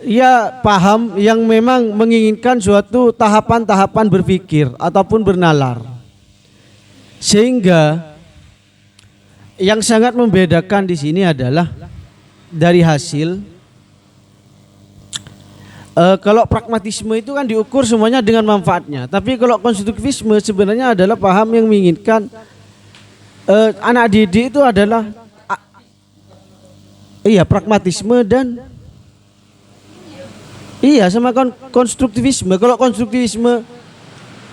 ya paham yang memang menginginkan suatu tahapan-tahapan berpikir ataupun bernalar. Sehingga yang sangat membedakan di sini adalah dari hasil. Kalau pragmatisme itu kan diukur semuanya dengan manfaatnya. Tapi kalau konstruktivisme sebenarnya adalah paham yang menginginkan anak didik itu adalah pragmatisme dan sama konstruktivisme. Kalau konstruktivisme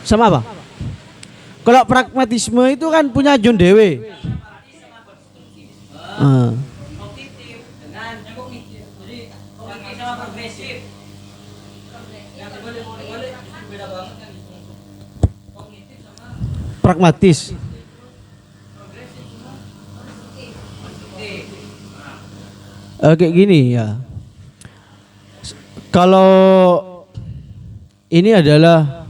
sama apa? Kalau pragmatisme itu kan punya John Dewey. Pragmatis. Kayak gini ya. Kalau ini adalah,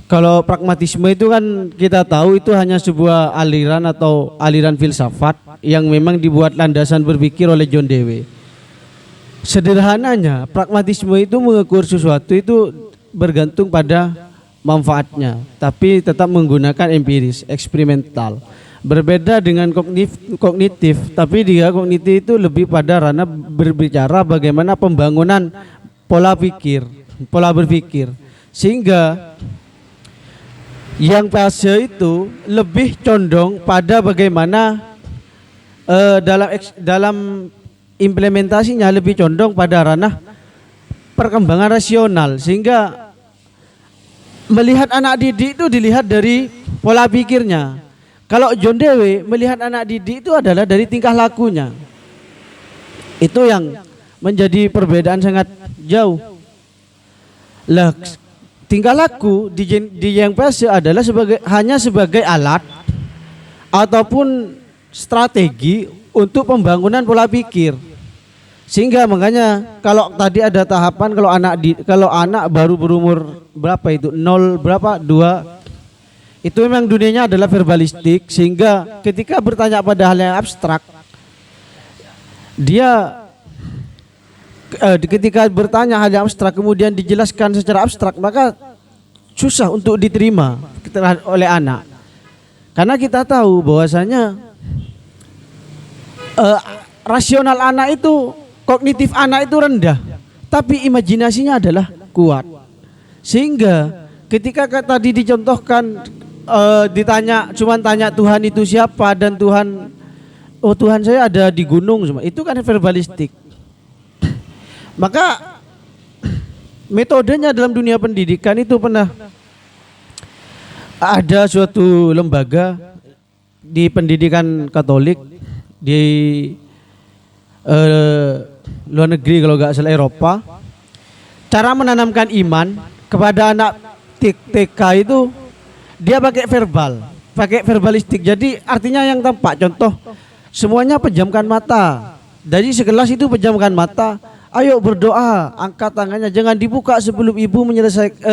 kalau pragmatisme itu kan kita tahu itu hanya sebuah aliran atau aliran filsafat yang memang dibuat landasan berpikir oleh John Dewey. Sederhananya pragmatisme itu mengukur sesuatu itu bergantung pada manfaatnya, tapi tetap menggunakan empiris, eksperimental. Berbeda dengan kognitif, tapi dia kognitif itu lebih pada ranah berbicara bagaimana pembangunan pola berpikir. Sehingga yang fase itu lebih condong pada bagaimana dalam implementasinya lebih condong pada ranah perkembangan rasional, sehingga melihat anak didik itu dilihat dari pola pikirnya. Kalau John Dewey melihat anak didik itu adalah dari tingkah lakunya. Itu yang menjadi perbedaan sangat jauh. Lah, tingkah laku di yang fase adalah hanya sebagai alat ataupun strategi untuk pembangunan pola pikir. Sehingga makanya kalau tadi ada tahapan kalau anak baru berumur berapa itu 0 berapa 2 itu memang dunianya adalah verbalistik, sehingga ketika bertanya pada hal yang abstrak dia ketika bertanya hal yang abstrak kemudian dijelaskan secara abstrak, maka susah untuk diterima oleh anak. Karena kita tahu bahwasanya rasional anak itu, kognitif anak itu rendah, tapi imajinasinya adalah kuat. Sehingga ketika tadi dicontohkan cuman tanya Tuhan itu siapa, dan Tuhan saya ada di gunung, itu kan verbalistik. Maka metodenya dalam dunia pendidikan itu pernah ada suatu lembaga di pendidikan Katolik di luar negeri, kalau nggak salah Eropa. Cara menanamkan iman kepada anak TK itu dia pakai verbalistik. Jadi artinya yang tampak, contoh semuanya pejamkan mata. Dari sekelas itu pejamkan mata. Ayo berdoa, angkat tangannya, jangan dibuka sebelum ibu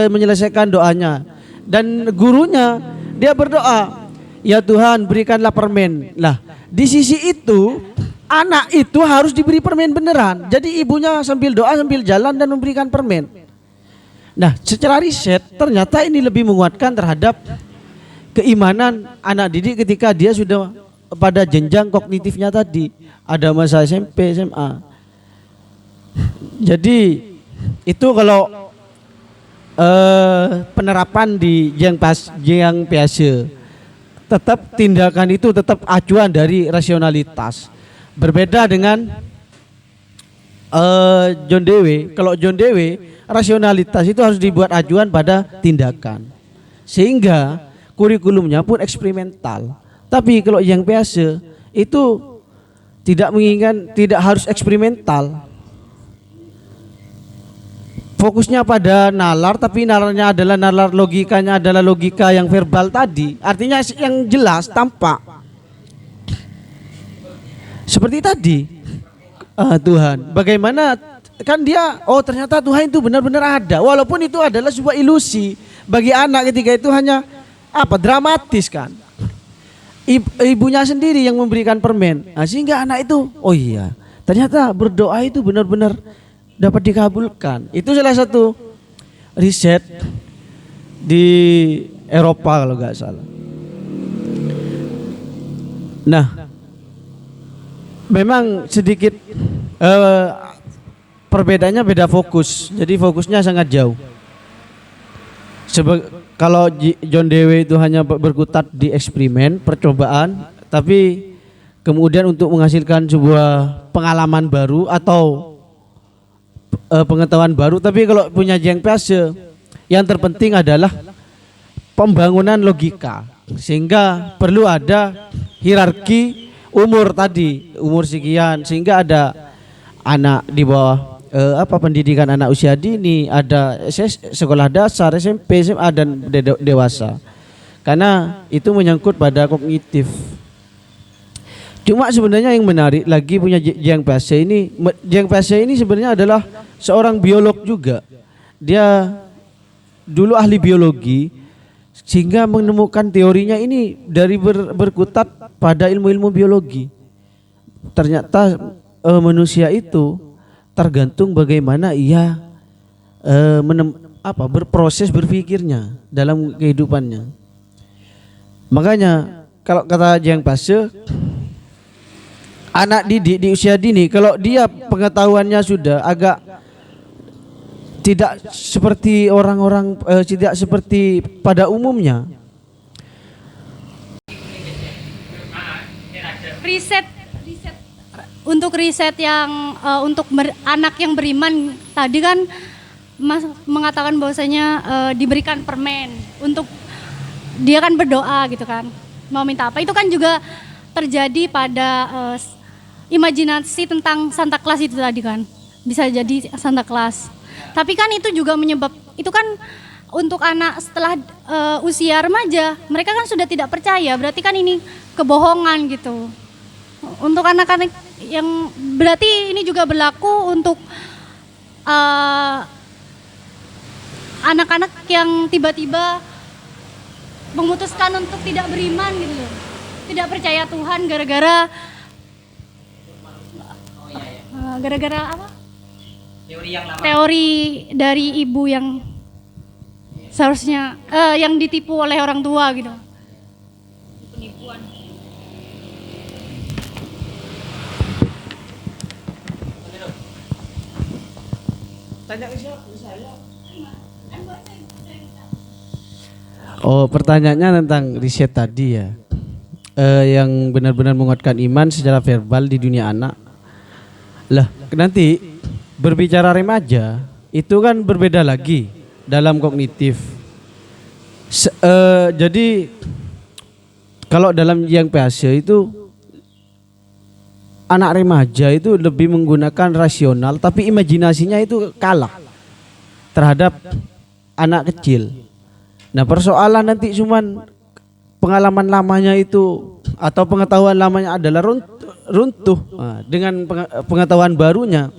menyelesaikan doanya. Dan gurunya dia berdoa, ya Tuhan berikanlah permen. Lah, di sisi itu anak itu harus diberi permen beneran. Jadi ibunya sambil doa sambil jalan dan memberikan permen. Nah, secara riset ternyata ini lebih menguatkan terhadap keimanan anak didik ketika dia sudah pada jenjang kognitifnya tadi, ada masa SMP, SMA. Jadi itu kalau penerapan di yang fase, tetap tindakan itu tetap acuan dari rasionalitas. Berbeda dengan John Dewey. Kalau John Dewey, rasionalitas itu harus dibuat acuan pada tindakan. Sehingga kurikulumnya pun eksperimental. Tapi kalau yang fase itu tidak menginginkan, tidak harus eksperimental. Fokusnya pada nalar, tapi nalarnya adalah nalar logikanya adalah logika yang verbal tadi. Artinya yang jelas, tampak. Seperti tadi, Tuhan. Bagaimana kan dia, oh ternyata Tuhan itu benar-benar ada. Walaupun itu adalah sebuah ilusi bagi anak ketika itu hanya dramatis kan. Ibunya sendiri yang memberikan permen. Nah, sehingga anak itu, oh iya, ternyata berdoa itu benar-benar dapat dikabulkan. Itu salah satu riset di Eropa kalau nggak salah. Nah, memang sedikit perbedaannya beda fokus. Jadi fokusnya sangat jauh. Kalau John Dewey itu hanya berkutat di eksperimen, percobaan, tapi kemudian untuk menghasilkan sebuah pengalaman baru atau pengetahuan baru. Tapi kalau punya Yang fase, yang terpenting adalah pembangunan logika, sehingga perlu ada hierarki umur tadi, umur sekian, sehingga ada anak di bawah pendidikan anak usia dini, ada sekolah dasar, SMP, SMA dan dewasa. Karena itu menyangkut pada kognitif. Cuma sebenarnya yang menarik lagi punya Yang fase ini sebenarnya adalah seorang biolog juga. Dia dulu ahli biologi, sehingga menemukan teorinya ini dari berkutat pada ilmu-ilmu biologi. Ternyata manusia itu tergantung bagaimana ia berproses berpikirnya dalam kehidupannya. Makanya kalau kata Yang fase, anak didik di usia dini kalau dia pengetahuannya sudah agak tidak seperti orang-orang tidak seperti pada umumnya. Riset untuk riset yang untuk anak yang beriman tadi kan Mas mengatakan bahwasanya diberikan permen untuk dia kan berdoa gitu kan, mau minta apa, itu kan juga terjadi pada imajinasi tentang Santa Claus itu tadi kan, bisa jadi Santa Claus. Tapi kan itu juga itu kan untuk anak setelah usia remaja, mereka kan sudah tidak percaya, berarti kan ini kebohongan gitu. Untuk anak-anak yang berarti ini juga berlaku untuk anak-anak yang tiba-tiba memutuskan untuk tidak beriman gitu loh, tidak percaya Tuhan gara-gara apa? Teori dari ibu yang seharusnya yang ditipu oleh orang tua gitu. Penipuan. Tanya ke siapa? Saya. Oh, pertanyaannya tentang riset tadi ya. Yang benar-benar menguatkan iman secara verbal di dunia anak. Lah, nanti berbicara remaja itu kan berbeda lagi dalam kognitif. Jadi kalau dalam yang PASE itu anak remaja itu lebih menggunakan rasional, tapi imajinasinya itu kalah terhadap anak kecil. Nah, persoalan nanti cuman pengalaman lamanya itu atau pengetahuan lamanya adalah runtuh dengan pengetahuan barunya.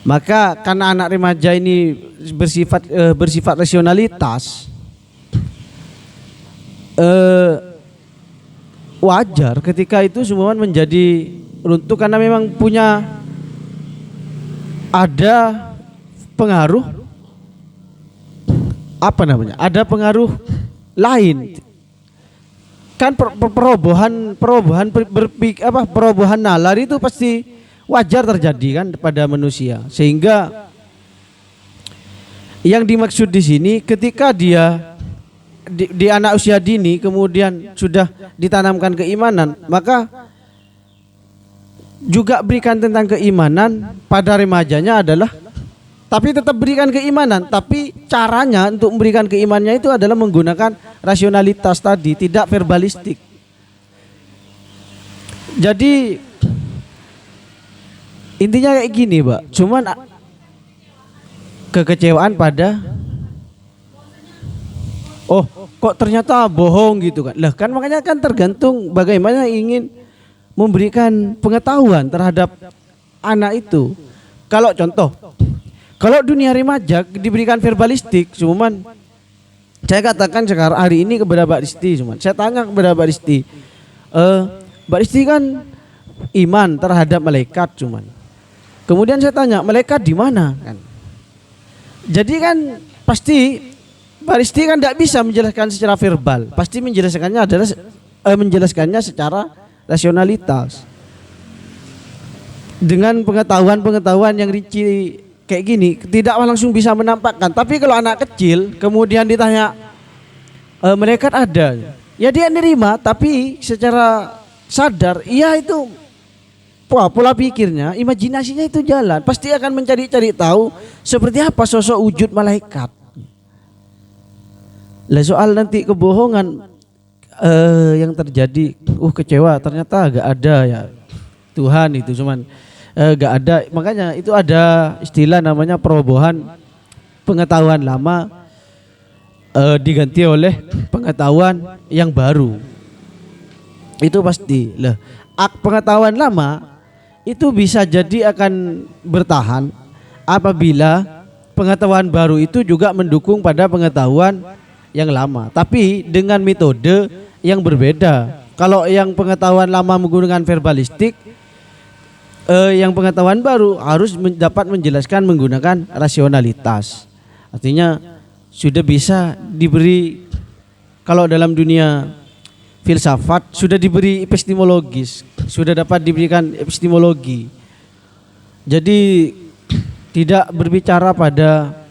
Maka karena anak remaja ini bersifat rasionalitas, wajar ketika itu semua menjadi runtuh karena memang punya ada pengaruh ada pengaruh lain kan. Perubahan nalar itu pasti wajar terjadi kan pada manusia, sehingga yang dimaksud di sini ketika dia di anak usia dini kemudian sudah ditanamkan keimanan, maka juga berikan tentang keimanan pada remajanya adalah, tapi tetap berikan keimanan, tapi caranya untuk memberikan keimanannya itu adalah menggunakan rasionalitas tadi, tidak verbalistik. Jadi intinya kayak gini, Pak. Cuman kekecewaan pada kok ternyata bohong gitu kan. Lah kan makanya kan tergantung bagaimana ingin memberikan pengetahuan terhadap anak itu. Kalau contoh, kalau dunia remaja diberikan verbalistik, cuman saya katakan sekarang hari ini kepada Mbak Risti, cuman saya tanya kepada Mbak Risti, Mbak Risti kan iman terhadap malaikat, cuman kemudian saya tanya malaikat di mana kan? Jadi kan pasti Mbak Risti kan tidak bisa menjelaskan secara verbal, pasti menjelaskannya adalah menjelaskannya secara rasionalitas dengan pengetahuan yang rinci. Kayak gini tidak langsung bisa menampakkan. Tapi kalau anak kecil kemudian ditanya malaikat ada, ya dia nerima, tapi secara sadar iya itu pola pikirnya, imajinasinya itu jalan, pasti akan mencari tahu seperti apa sosok wujud malaikat. Lah soal nanti kebohongan yang terjadi, kecewa ternyata agak ada ya Tuhan itu cuman gak ada. Makanya itu ada istilah namanya perubahan pengetahuan lama diganti oleh pengetahuan yang baru. Itu pasti lah. Pengetahuan lama itu bisa jadi akan bertahan apabila pengetahuan baru itu juga mendukung pada pengetahuan yang lama, tapi dengan metode yang berbeda. Kalau yang pengetahuan lama menggunakan verbalistik, yang pengetahuan baru harus dapat menjelaskan menggunakan rasionalitas. Artinya sudah bisa diberi, kalau dalam dunia filsafat sudah diberi epistemologis, sudah dapat diberikan epistemologi. Jadi tidak berbicara pada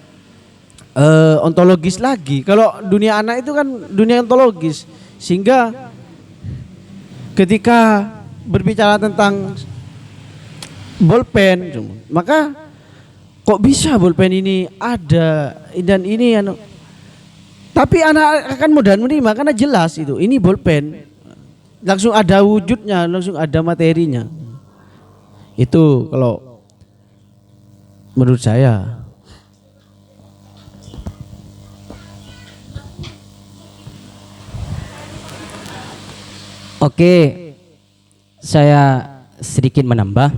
ontologis lagi. Kalau dunia anak itu kan dunia ontologis, sehingga ketika berbicara tentang bolpen, maka kok bisa bolpen ini ada dan ini tapi anak akan mudah menerima karena jelas itu ini bolpen, langsung ada wujudnya, langsung ada materinya. Itu kalau menurut saya. Oke, saya sedikit menambah.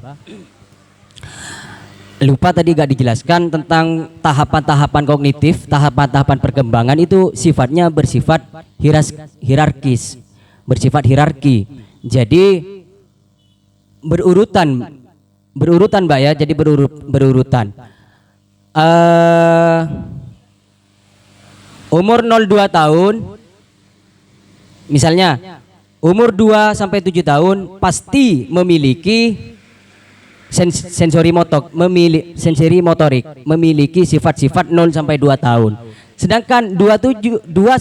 Lupa tadi gak dijelaskan tentang tahapan-tahapan kognitif, tahapan-tahapan perkembangan itu sifatnya bersifat hierarkis, bersifat hierarki. Jadi berurutan Mbak ya, jadi berurutan. Umur 0-2 tahun, misalnya umur 2 sampai 7 tahun pasti memiliki sensori motorik, memiliki sifat-sifat 0 sampai 2 tahun. Sedangkan 2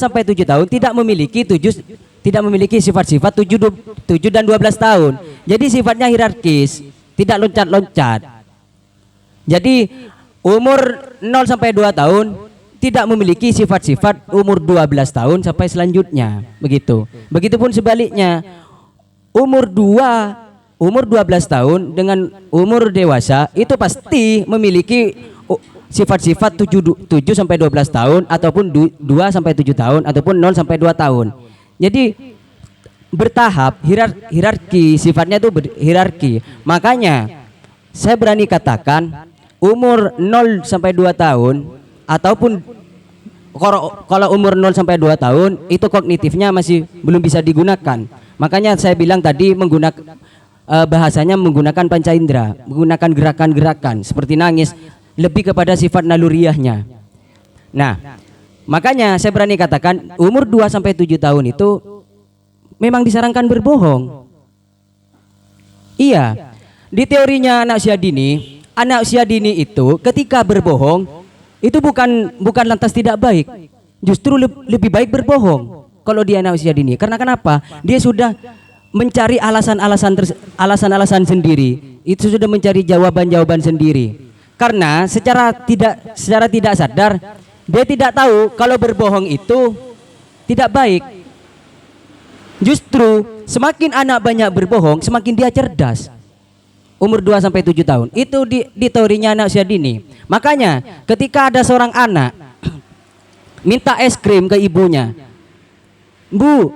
sampai 7 tahun tidak memiliki sifat-sifat 7 dan 12 tahun. Jadi sifatnya hierarkis, tidak loncat-loncat. Jadi umur 0 sampai 2 tahun tidak memiliki sifat-sifat umur 12 tahun sampai selanjutnya, begitu. Begitupun sebaliknya, umur 12 tahun dengan umur dewasa itu pasti memiliki sifat-sifat 7 sampai 12 tahun ataupun 2 sampai 7 tahun ataupun 0 sampai 2 tahun. Jadi bertahap, hierarki, sifatnya itu hierarki. Makanya saya berani katakan umur 0 sampai 2 tahun ataupun kalau umur 0 sampai 2 tahun itu kognitifnya masih belum bisa digunakan. Makanya saya bilang tadi bahasanya menggunakan panca indera, menggunakan gerakan-gerakan seperti nangis, lebih kepada sifat naluriahnya. Nah, makanya saya berani katakan umur 2 sampai 7 tahun itu memang disarankan berbohong. Iya, di teorinya anak usia dini itu ketika berbohong itu bukan lantas tidak baik, justru lebih baik berbohong kalau dia anak usia dini. Karena kenapa? Dia sudah mencari alasan-alasan sendiri, itu sudah mencari jawaban-jawaban sendiri. Karena secara tidak sadar dia tidak tahu kalau berbohong itu tidak baik. Justru semakin anak banyak berbohong, semakin dia cerdas. Umur 2 sampai 7 tahun. Itu di teorinya anak usia dini. Makanya ketika ada seorang anak minta es krim ke ibunya, "Bu,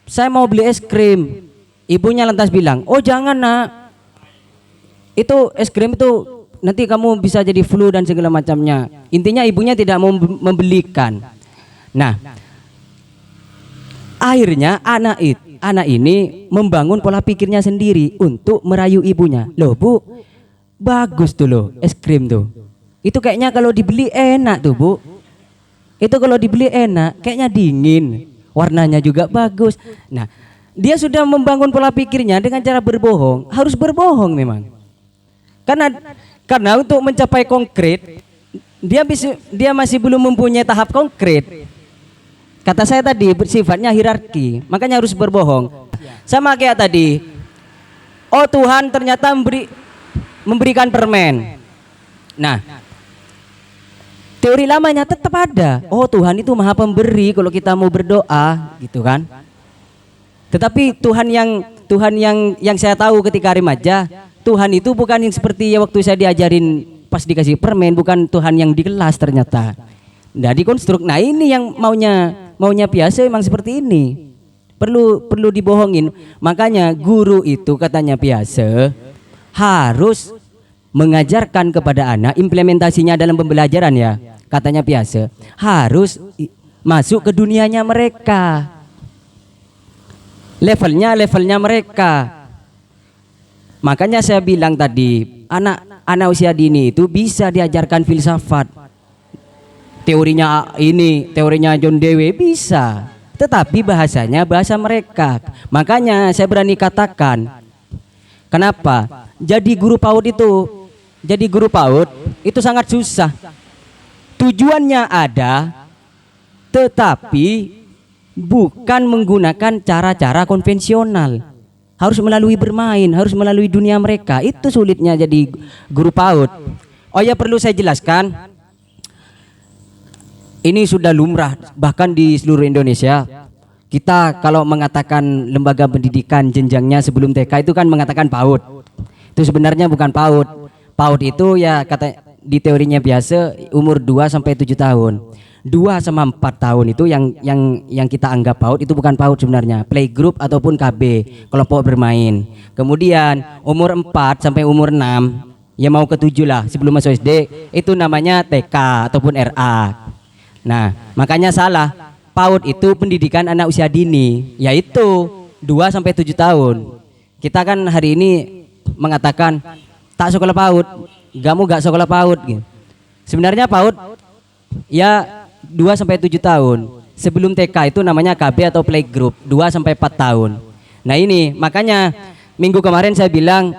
saya mau beli es krim." Ibunya lantas bilang, "Oh jangan nak, itu es krim itu nanti kamu bisa jadi flu dan segala macamnya." Intinya ibunya tidak mau membelikan. Nah, akhirnya anak ini membangun pola pikirnya sendiri untuk merayu ibunya. "Loh Bu, bagus tuh loh es krim tuh. Itu kayaknya kalau dibeli enak tuh Bu. Itu kalau dibeli enak, kayaknya dingin. Warnanya juga bagus." Nah, dia sudah membangun pola pikirnya dengan cara berbohong. Harus berbohong memang. Karena untuk mencapai konkret, dia masih belum mempunyai tahap konkret. Kata saya tadi bersifatnya hierarki, makanya harus berbohong. Sama kayak tadi, oh Tuhan ternyata memberikan permen. Nah, teori lamanya tetap ada. Oh Tuhan itu maha pemberi kalau kita mau berdoa, gitu kan. Tetapi Tuhan yang saya tahu ketika remaja, Tuhan itu bukan yang seperti waktu saya diajarin pas dikasih permen, bukan Tuhan yang di kelas ternyata. Nah dikonstruk. Nah ini yang maunya biasa memang seperti ini. Perlu dibohongin. Makanya guru itu katanya biasa harus mengajarkan kepada anak, implementasinya dalam pembelajaran ya. Katanya biasa harus masuk ke dunianya mereka. Levelnya mereka. Makanya saya bilang tadi, anak usia dini itu bisa diajarkan filsafat. Teorinya John Dewey bisa, tetapi bahasanya bahasa mereka. Makanya saya berani katakan, kenapa? Jadi guru PAUD itu jadi guru PAUD itu sangat susah. Tujuannya ada, tetapi bukan menggunakan cara-cara konvensional. Harus melalui bermain, harus melalui dunia mereka. Itu sulitnya jadi guru PAUD. Oh ya, perlu saya jelaskan, ini sudah lumrah bahkan di seluruh Indonesia. Kita kalau mengatakan lembaga pendidikan jenjangnya sebelum TK itu kan mengatakan PAUD. Itu sebenarnya bukan PAUD. PAUD itu ya kata di teorinya biasa umur 2 sampai 7 tahun. 2 sama 4 tahun itu yang kita anggap PAUD itu bukan PAUD sebenarnya, playgroup ataupun KB, kelompok bermain. Kemudian umur 4 sampai umur 6, ya mau ke 7 lah sebelum masuk SD, itu namanya TK ataupun RA. Nah, makanya salah. PAUD itu pendidikan anak usia dini, yaitu 2 sampai 7 tahun. Kita kan hari ini mengatakan tak sekolah PAUD, kamu gak sekolah PAUD gitu. Sebenarnya PAUD ya 2 sampai 7 tahun. Sebelum TK itu namanya KB atau playgroup 2 sampai 4 tahun. Nah, ini makanya minggu kemarin saya bilang,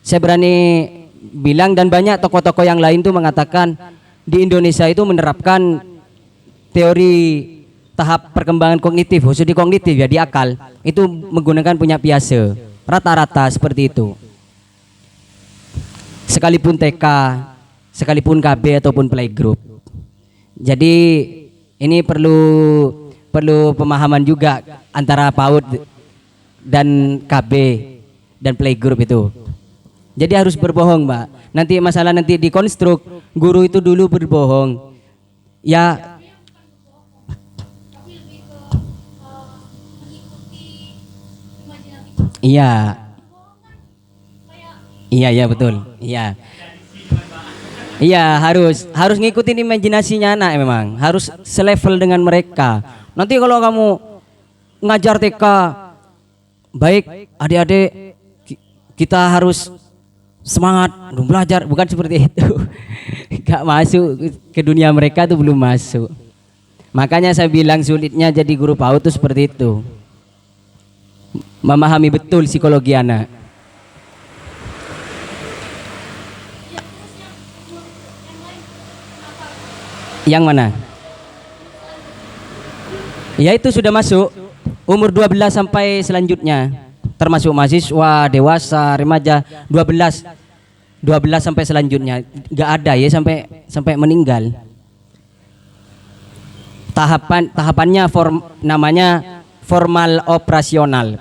saya berani bilang dan banyak tokoh-tokoh yang lain tuh mengatakan di Indonesia itu menerapkan teori tahap perkembangan kognitif, khusus di kognitif ya, di akal itu menggunakan punya Piaget. Rata-rata seperti itu. Sekalipun TK, sekalipun KB ataupun playgroup. Jadi ini perlu pemahaman juga antara PAUD dan KB dan playgroup itu. Jadi harus berbohong, Mbak. Nanti masalah nanti dikonstruk, guru itu dulu berbohong. Ya iya. Iya betul. Iya. Iya, harus ngikutin imajinasinya anak, memang harus selevel dengan mereka. Nanti kalau kamu ngajar TK baik, adik-adik kita harus semangat belajar, bukan seperti itu. Gak masuk ke dunia mereka, tuh belum masuk. Makanya saya bilang sulitnya jadi guru PAUD itu seperti itu, memahami betul psikologi anak. Yang mana? Ya itu sudah masuk umur 12 sampai selanjutnya, termasuk mahasiswa, dewasa, remaja, 12 sampai selanjutnya. Gak ada ya sampai meninggal. Tahapannya namanya formal operasional.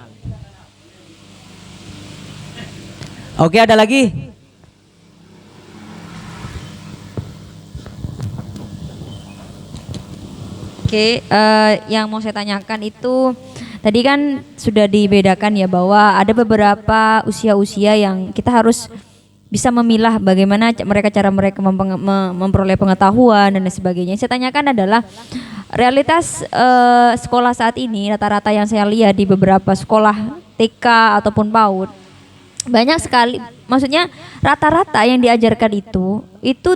Oke, ada lagi? Oke, yang mau saya tanyakan itu tadi kan sudah dibedakan ya bahwa ada beberapa usia-usia yang kita harus bisa memilah bagaimana cara mereka memperoleh pengetahuan dan lain sebagainya. Yang saya tanyakan adalah realitas sekolah saat ini, rata-rata yang saya lihat di beberapa sekolah TK ataupun PAUD banyak sekali, maksudnya rata-rata yang diajarkan itu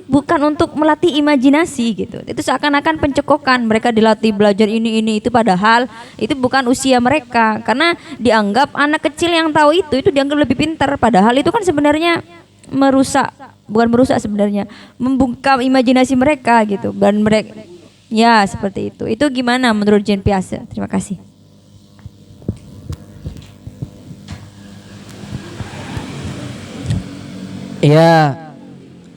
bukan untuk melatih imajinasi gitu. Itu seakan-akan pencekokan, mereka dilatih belajar ini itu, padahal itu bukan usia mereka, karena dianggap anak kecil yang tahu itu dianggap lebih pintar, padahal itu kan sebenarnya bukan merusak sebenarnya, membuka imajinasi mereka gitu. Dan mereka ya seperti itu. Itu gimana menurut Jean Piaget? Terima kasih. Ya,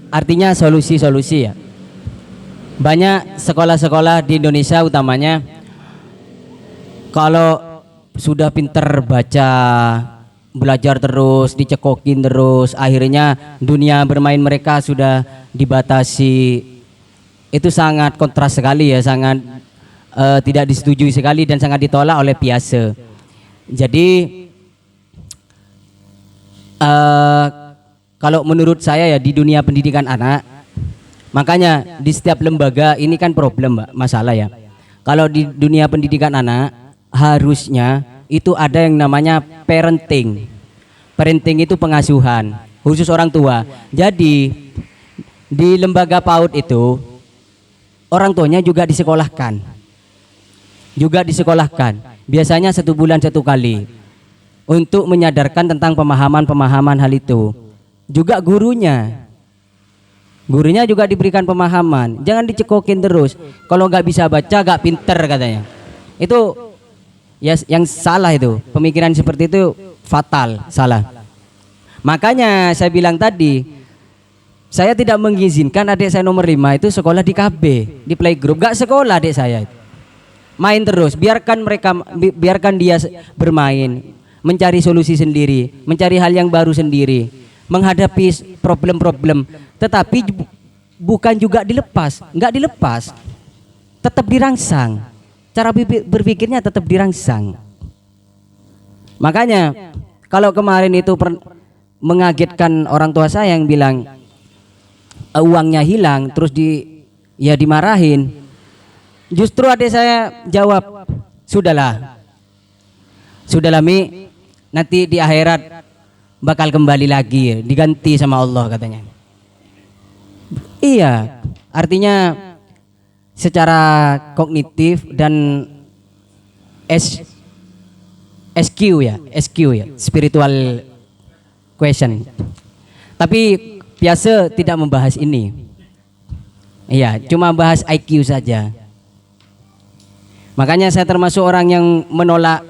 artinya solusi-solusi ya. Banyak sekolah-sekolah di Indonesia utamanya kalau sudah pinter baca, belajar terus, dicekokin terus, akhirnya dunia bermain mereka sudah dibatasi. Itu sangat kontras sekali ya, sangat tidak disetujui sekali dan sangat ditolak oleh Piaget. Jadi kalau menurut saya ya di dunia pendidikan anak, makanya di setiap lembaga ini kan problem, Mbak, masalah ya. Kalau di dunia pendidikan anak harusnya itu ada yang namanya parenting. Parenting itu pengasuhan, khusus orang tua. Jadi di lembaga PAUD itu orang tuanya juga disekolahkan. Biasanya 1 bulan 1 kali untuk menyadarkan tentang pemahaman hal itu. juga gurunya. Gurunya juga diberikan pemahaman, jangan dicekokin terus. Kalau nggak bisa baca, nggak pinter katanya. Itu ya yang salah itu. Pemikiran seperti itu fatal, salah. Makanya saya bilang tadi, saya tidak mengizinkan adik saya nomor 5 itu sekolah di KB, di playgroup. Nggak sekolah adik saya itu. Main terus, biarkan dia bermain, mencari solusi sendiri, mencari hal yang baru sendiri, menghadapi problem-problem, tetapi bukan juga dilepas, nggak dilepas, tetap dirangsang. Cara berpikirnya tetap dirangsang. Makanya kalau kemarin itu mengagetkan orang tua saya yang bilang uangnya hilang, terus dimarahin. Justru adik saya jawab, sudahlah Mi, nanti di akhirat bakal kembali lagi, diganti sama Allah katanya. Iya, artinya secara kognitif dan SQ ya, spiritual question. Tapi biasa tidak membahas ini. Iya, cuma bahas IQ saja. Makanya saya termasuk orang yang menolak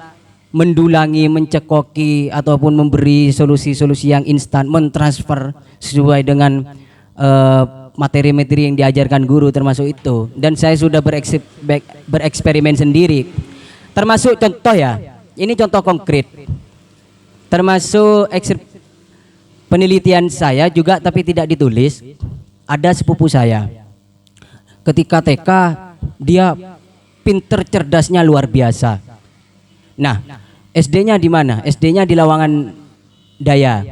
mendulangi, mencekoki ataupun memberi solusi-solusi yang instan, mentransfer sesuai dengan materi-materi yang diajarkan guru, termasuk itu. Dan saya sudah bereksperimen sendiri. Termasuk contoh ya, ini contoh konkret. Termasuk penelitian saya juga tapi tidak ditulis. Ada sepupu saya. Ketika TK dia pinter cerdasnya luar biasa. Nah, SD-nya di mana? SD-nya di Lawangan Daya.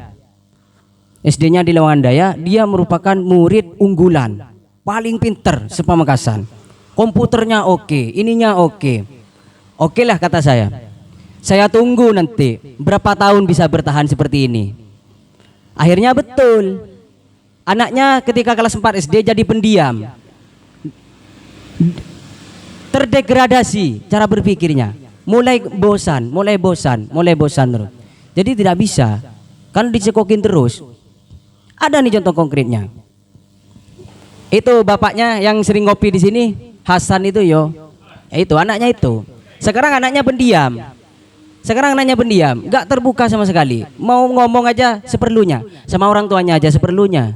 SD-nya di Lawangan Daya, dia merupakan murid unggulan, paling pinter sePamekasan. Komputernya oke, ininya oke. Oke lah kata saya. Saya tunggu nanti berapa tahun bisa bertahan seperti ini. Akhirnya betul. Anaknya ketika kelas 4 SD jadi pendiam. Terdegradasi cara berpikirnya. Mulai bosan terus. Jadi tidak bisa. Kan dicekokin terus. Ada nih contoh konkretnya. Itu bapaknya yang sering ngopi di sini, Hasan itu yo. Itu anaknya itu. Sekarang anaknya pendiam. Gak terbuka sama sekali. Mau ngomong aja seperlunya, sama orang tuanya aja seperlunya.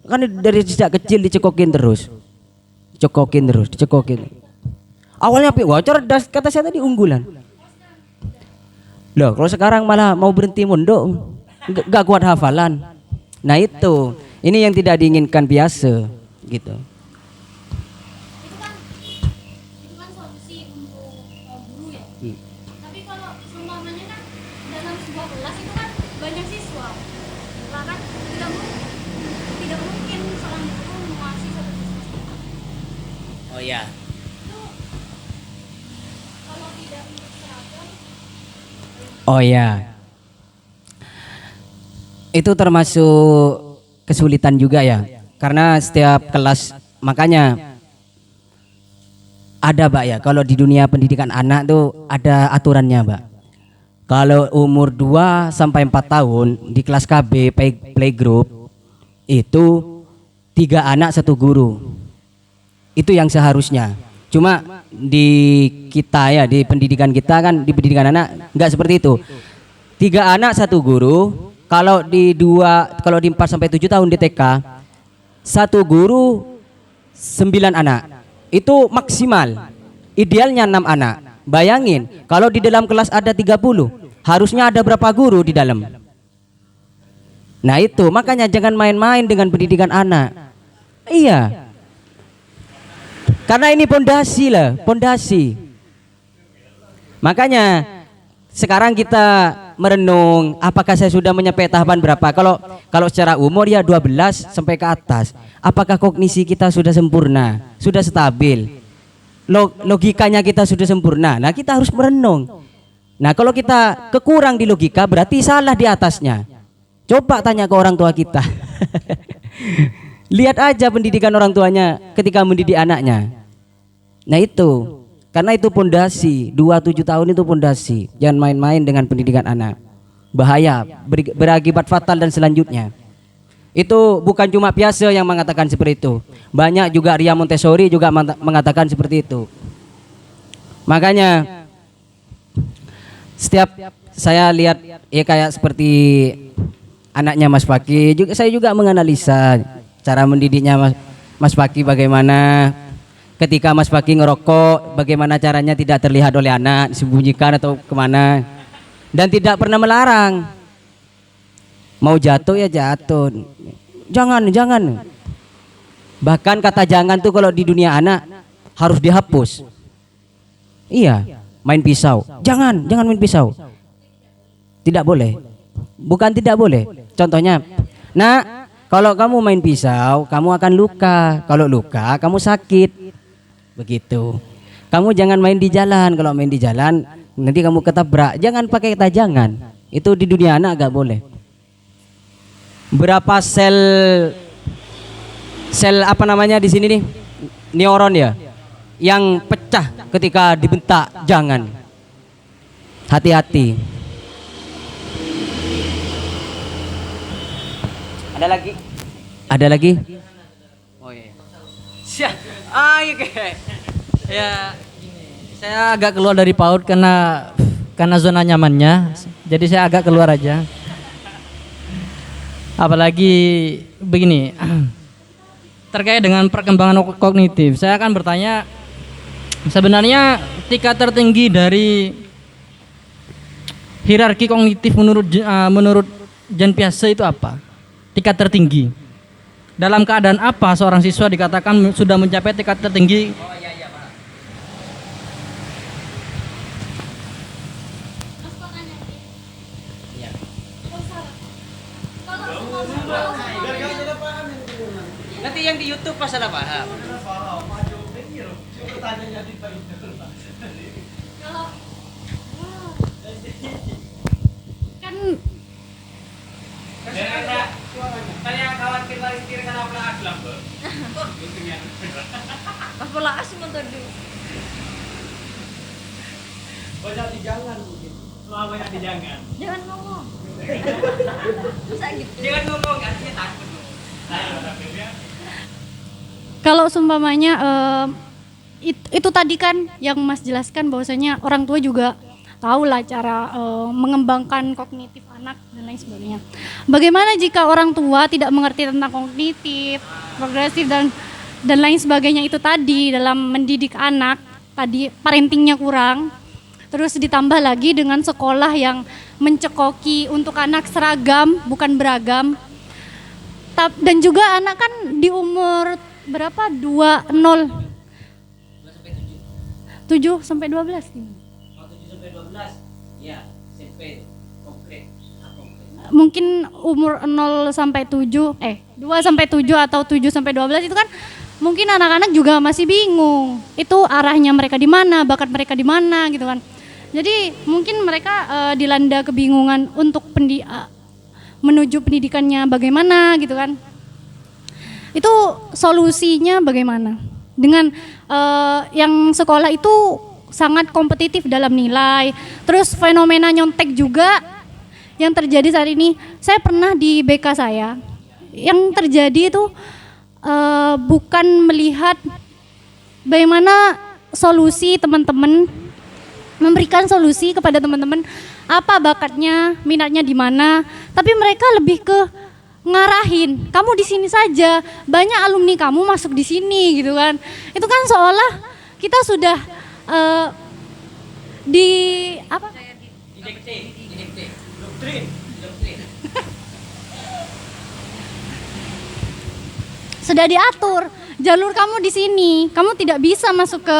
Kan dari sejak kecil dicekokin terus. Dicekokin. Awalnya wah cerdas, kata saya tadi unggulan. Loh, kalau sekarang malah mau berhenti mondok, gak kuat hafalan. Nah itu, ini yang tidak diinginkan biasa, gitu. Itu kan solusi untuk guru ya. Tapi kalau seumpamanya kan dalam sebuah kelas itu kan banyak siswa. Lah kan tidak mungkin seorang guru menguasai satu siswa. Oh ya. Itu kalau tidak seragam. Oh ya. Itu termasuk kesulitan juga ya. Karena setiap kelas, makanya ada Mbak ya, kalau di dunia pendidikan anak tuh ada aturannya Mbak. Kalau umur 2 sampai 4 tahun di kelas KB playgroup itu 3 anak 1 guru. Itu yang seharusnya. Cuma di kita ya, di pendidikan kita kan, di pendidikan anak enggak seperti itu. 3 anak 1 guru. Kalau di 4 sampai 7 tahun di TK 1 guru 9 anak. Itu maksimal. Idealnya 6 anak. Bayangin, kalau di dalam kelas ada 30, harusnya ada berapa guru di dalam? Nah itu, makanya jangan main-main dengan pendidikan anak. Iya. Karena ini pondasi. Makanya sekarang kita merenung, apakah saya sudah menyampai tahapan berapa? Kalau secara umur ya 12 sampai ke atas. Apakah kognisi kita sudah sempurna, sudah stabil? Logikanya kita sudah sempurna. Nah, kita harus merenung. Nah, kalau kita kekurang di logika berarti salah di atasnya. Coba tanya ke orang tua kita. Lihat aja pendidikan orang tuanya ketika mendidik anaknya. Nah, itu. Karena itu pondasi, 2-7 tahun itu pondasi. Jangan main-main dengan pendidikan anak. Bahaya, berakibat fatal dan selanjutnya. Itu bukan cuma Piaget yang mengatakan seperti itu. Banyak juga Ria Montessori juga mengatakan seperti itu. Makanya setiap saya lihat ya kayak seperti anaknya Mas Paki, juga saya juga menganalisa cara mendidiknya Mas Paki bagaimana. Ketika Mas Paki ngerokok, bagaimana caranya tidak terlihat oleh anak, disembunyikan atau kemana. Dan tidak pernah melarang. Mau jatuh ya jatuh. Jangan. Bahkan kata jangan tuh kalau di dunia anak harus dihapus. Iya, main pisau. Jangan main pisau. Tidak boleh. Bukan tidak boleh. Contohnya, nah, kalau kamu main pisau, kamu akan luka. Kalau luka, kamu sakit. Begitu. Kamu jangan main di jalan. Kalau main di jalan, nanti kamu ketabrak. Jangan pakai kata jangan. Itu di dunia anak gak boleh. Berapa sel apa namanya di sini nih, neuron ya, yang pecah ketika dibentak jangan. Hati-hati. Ada lagi? Oh iya. Ya, saya agak keluar dari PAUD karena zona nyamannya. Jadi saya agak keluar aja. Apalagi begini, terkait dengan perkembangan kognitif, saya akan bertanya, sebenarnya tingkat tertinggi dari hierarki kognitif menurut Jean Piaget itu apa? Tingkat tertinggi. Dalam keadaan apa seorang siswa dikatakan sudah mencapai tingkat tertinggi? Nanti yang di YouTube pas salah paham. Kan Pas pola asli mentodu. Banyak di jangan. Jangan ngomong. Masa gitu? Jangan ngomong, artinya takut. kalau seumpamanya itu tadi kan yang Mas jelaskan bahwasanya orang tua juga tahu lah cara mengembangkan kognitif anak dan lain sebagainya. Bagaimana jika orang tua tidak mengerti tentang kognitif, progresif dan lain sebagainya itu tadi dalam mendidik anak, tadi parentingnya kurang, terus ditambah lagi dengan sekolah yang mencekoki untuk anak seragam bukan beragam. Dan juga anak kan di umur berapa? 7 sampai 12 gimana? Mungkin umur 0 sampai 7 2 sampai 7 atau 7 sampai 12 itu kan mungkin anak-anak juga masih bingung. Itu arahnya mereka di mana, bakat mereka di mana gitu kan. Jadi mungkin mereka dilanda kebingungan untuk menuju pendidikannya bagaimana gitu kan. Itu solusinya bagaimana? Dengan yang sekolah itu sangat kompetitif dalam nilai. Terus fenomena nyontek juga yang terjadi saat ini. Saya pernah di BK saya. Yang terjadi itu bukan melihat bagaimana solusi teman-teman, memberikan solusi kepada teman-teman apa bakatnya, minatnya di mana, tapi mereka lebih ke ngarahin, kamu di sini saja, banyak alumni kamu masuk di sini gitu kan. Itu kan seolah kita sudah sudah diatur jalur kamu di sini, kamu tidak bisa masuk ke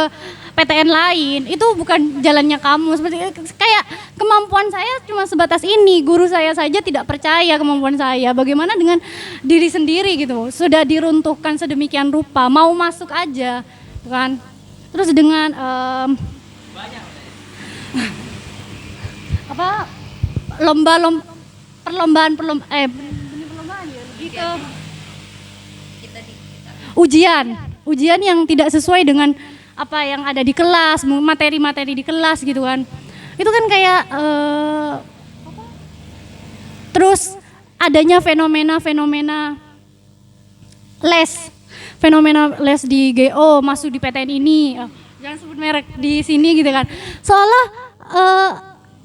PTN lain, itu bukan jalannya kamu. Seperti kayak kemampuan saya cuma sebatas ini, guru saya saja tidak percaya kemampuan saya. Bagaimana dengan diri sendiri gitu? Sudah diruntuhkan sedemikian rupa, mau masuk aja, kan? Terus dengan perlombaan ya, lebih ke ujian yang tidak sesuai dengan apa yang ada di kelas, materi-materi di kelas gitu kan. Itu kan kayak terus adanya fenomena-fenomena les, fenomena les di GO, masuk di PTN ini, jangan sebut merek di sini gitu kan. Seolah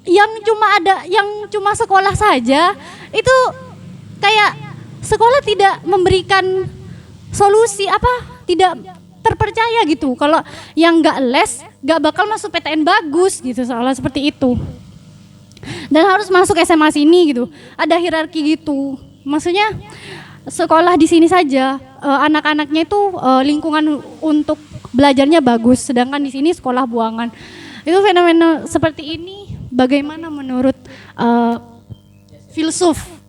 yang cuma sekolah saja itu kayak sekolah tidak memberikan solusi tidak terpercaya gitu. Kalau yang nggak les nggak bakal masuk PTN bagus gitu, soalnya seperti itu. Dan harus masuk SMA sini gitu. Ada hierarki gitu. Maksudnya sekolah di sini saja anak-anaknya itu lingkungan untuk belajarnya bagus, sedangkan di sini sekolah buangan. Itu fenomena seperti ini bagaimana menurut filsuf?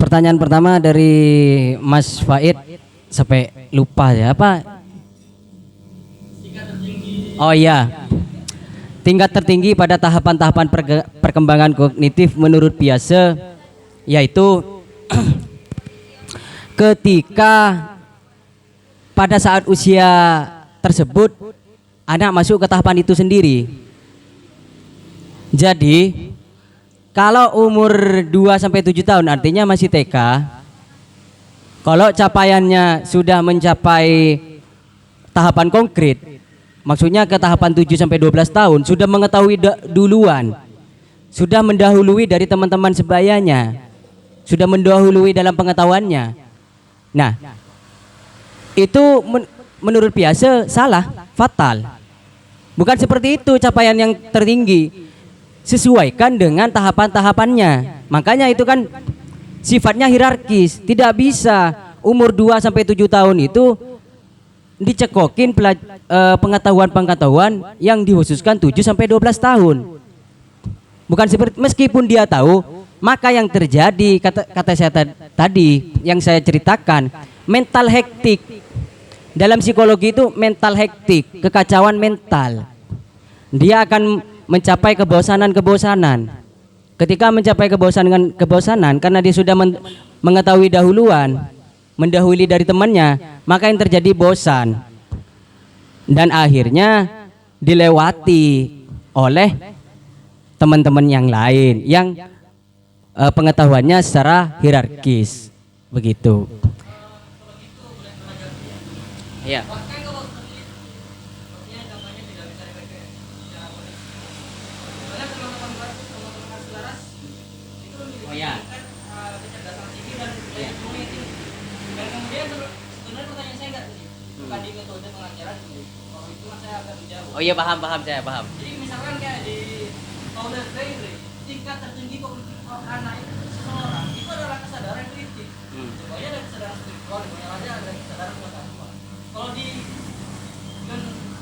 Pertanyaan pertama dari Mas Faid sampai lupa ya apa? Oh iya. Tingkat tertinggi pada tahapan-tahapan perkembangan kognitif menurut Piaget yaitu ketika pada saat usia tersebut anak masuk ke tahapan itu sendiri. Jadi kalau umur 2 sampai 7 tahun artinya masih TK. Kalau capaiannya sudah mencapai tahapan konkret, maksudnya ke tahapan 7 sampai 12 tahun sudah mengetahui duluan. Sudah mendahului dari teman-teman sebayanya. Sudah mendahului dalam pengetahuannya. Nah, itu menurut Piaget salah, fatal. Bukan seperti itu capaian yang tertinggi. Sesuaikan dengan tahapan-tahapannya. Makanya itu kan sifatnya hierarkis. Tidak bisa umur 2 sampai 7 tahun itu dicekokin pengetahuan-pengetahuan yang dikhususkan 7 sampai 12 tahun. Bukan seperti, meskipun dia tahu, maka yang terjadi kata saya tadi yang saya ceritakan, mental hektik. Dalam psikologi itu mental hektik, kekacauan mental. Dia akan mencapai kebosanan. Ketika mencapai kebosanan karena dia sudah mengetahui dahuluan, mendahului dari temannya, maka yang terjadi bosan. Dan akhirnya dilewati oleh teman-teman yang lain yang pengetahuannya secara hierarkis. Begitu. Ya. Oh iya paham saya paham. Jadi misalkan kayak di Paulo Freire, tingkat tertinggi kognitif anak itu seseorang itu adalah kesadaran kritik. Supaya ada kesadaran spiritual, dimana ada kesadaran pengetahuan. Kalau di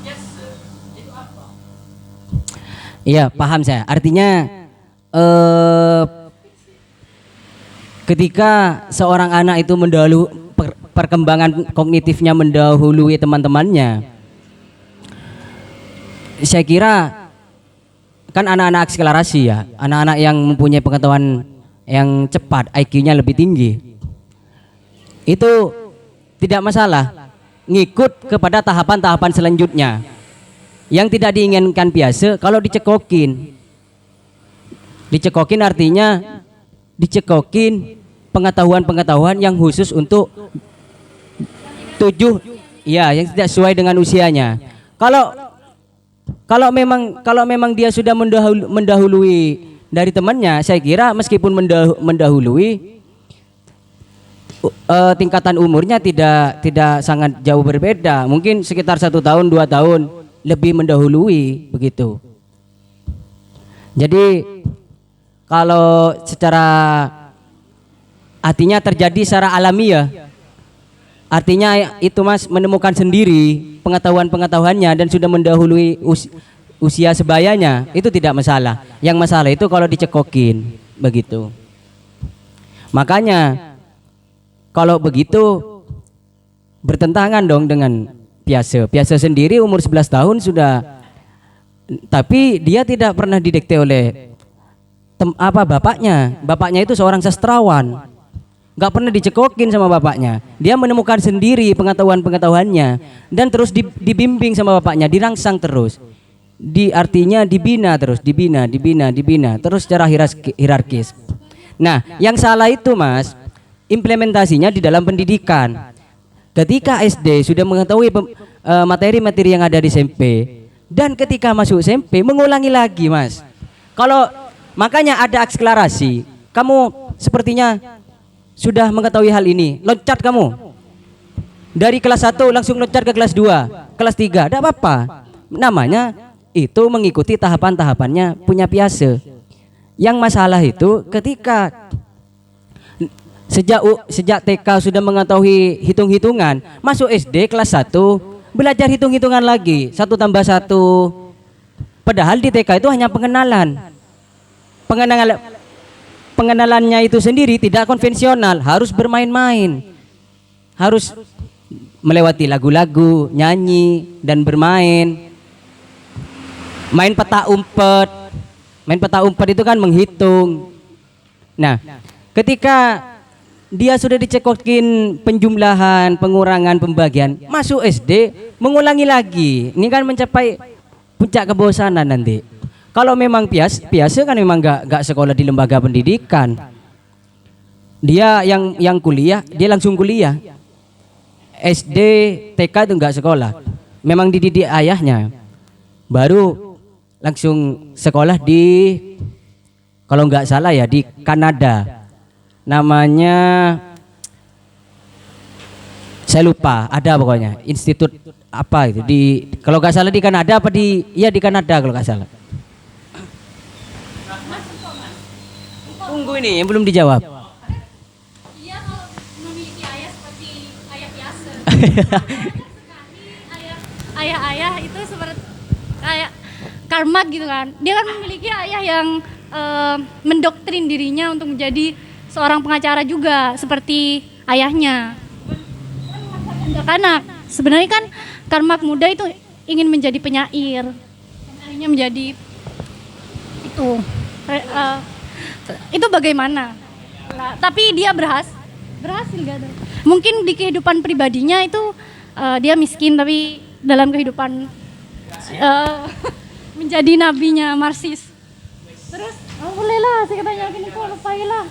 Piaget itu apa? Iya paham saya. Artinya ketika seorang anak itu perkembangan kognitifnya mendahului teman-temannya, saya kira kan anak-anak akselerasi ya, anak-anak yang mempunyai pengetahuan yang cepat, IQ-nya lebih tinggi, itu tidak masalah ngikut kepada tahapan-tahapan selanjutnya. Yang tidak diinginkan Piaget kalau dicekokin. Dicekokin artinya dicekokin pengetahuan-pengetahuan yang khusus untuk 7 ya, yang tidak sesuai dengan usianya. Kalau memang dia sudah mendahului dari temannya, saya kira meskipun mendahului tingkatan umurnya tidak sangat jauh berbeda, mungkin sekitar 1 tahun 2 tahun lebih mendahului begitu. Jadi kalau secara artinya terjadi secara alamiah, artinya itu Mas menemukan sendiri pengetahuan-pengetahuannya dan sudah mendahului usia sebayanya, itu tidak masalah. Yang masalah itu kalau dicekokin begitu. Makanya kalau begitu bertentangan dong dengan Piaget. Piaget sendiri umur 11 tahun sudah, tapi dia tidak pernah didikte oleh bapaknya. Bapaknya itu seorang sastrawan. Gak pernah dicekokin sama bapaknya. Dia menemukan sendiri pengetahuan-pengetahuannya dan terus dibimbing sama bapaknya, dirangsang terus. artinya dibina terus, dibina terus secara hierarkis. Nah, yang salah itu Mas, implementasinya di dalam pendidikan. Ketika SD sudah mengetahui materi-materi yang ada di SMP, dan ketika masuk SMP mengulangi lagi Mas. Kalau makanya ada akselerasi, kamu sepertinya sudah mengetahui hal ini, loncat kamu dari kelas 1 langsung loncat ke kelas 2, kelas 3, tidak apa-apa. Namanya itu mengikuti tahapan-tahapannya punya Piaget. Yang masalah itu ketika sejak TK sudah mengetahui hitung-hitungan, masuk SD kelas 1 belajar hitung-hitungan lagi, 1 tambah 1. Padahal di TK itu hanya pengenalannya itu sendiri tidak konvensional, harus bermain-main, harus melewati lagu-lagu, nyanyi dan bermain. Main peta umpet. Main peta umpet itu kan menghitung. Nah, ketika dia sudah dicekokin penjumlahan, pengurangan, pembagian, masuk SD mengulangi lagi. Ini kan mencapai puncak kebosanan nanti. Kalau memang Piaget kan memang gak sekolah di lembaga pendidikan. Dia yang kuliah, dia langsung kuliah. SD, TK itu gak sekolah. Memang dididik ayahnya. Baru langsung sekolah di, kalau nggak salah ya, di Kanada. Namanya saya lupa, ada pokoknya institut apa itu di, kalau nggak salah di Kanada apa di, ya di Kanada kalau nggak salah. Tunggu ini yang belum dijawab. Iya, kalau memiliki ayah seperti ayah Piaget. Ayah-ayah itu seperti kayak Karl gitu kan. Dia kan memiliki ayah yang mendoktrin dirinya untuk menjadi seorang pengacara juga seperti ayahnya. Anak sebenarnya kan Karl muda itu ingin menjadi penyair, akhirnya menjadi itu bagaimana? Nah, tapi dia berhasil gak? Mungkin di kehidupan pribadinya itu dia miskin, tapi dalam kehidupan menjadi nabinya Marxis. Terus, bolehlah saya katanya gini kok, lupailah.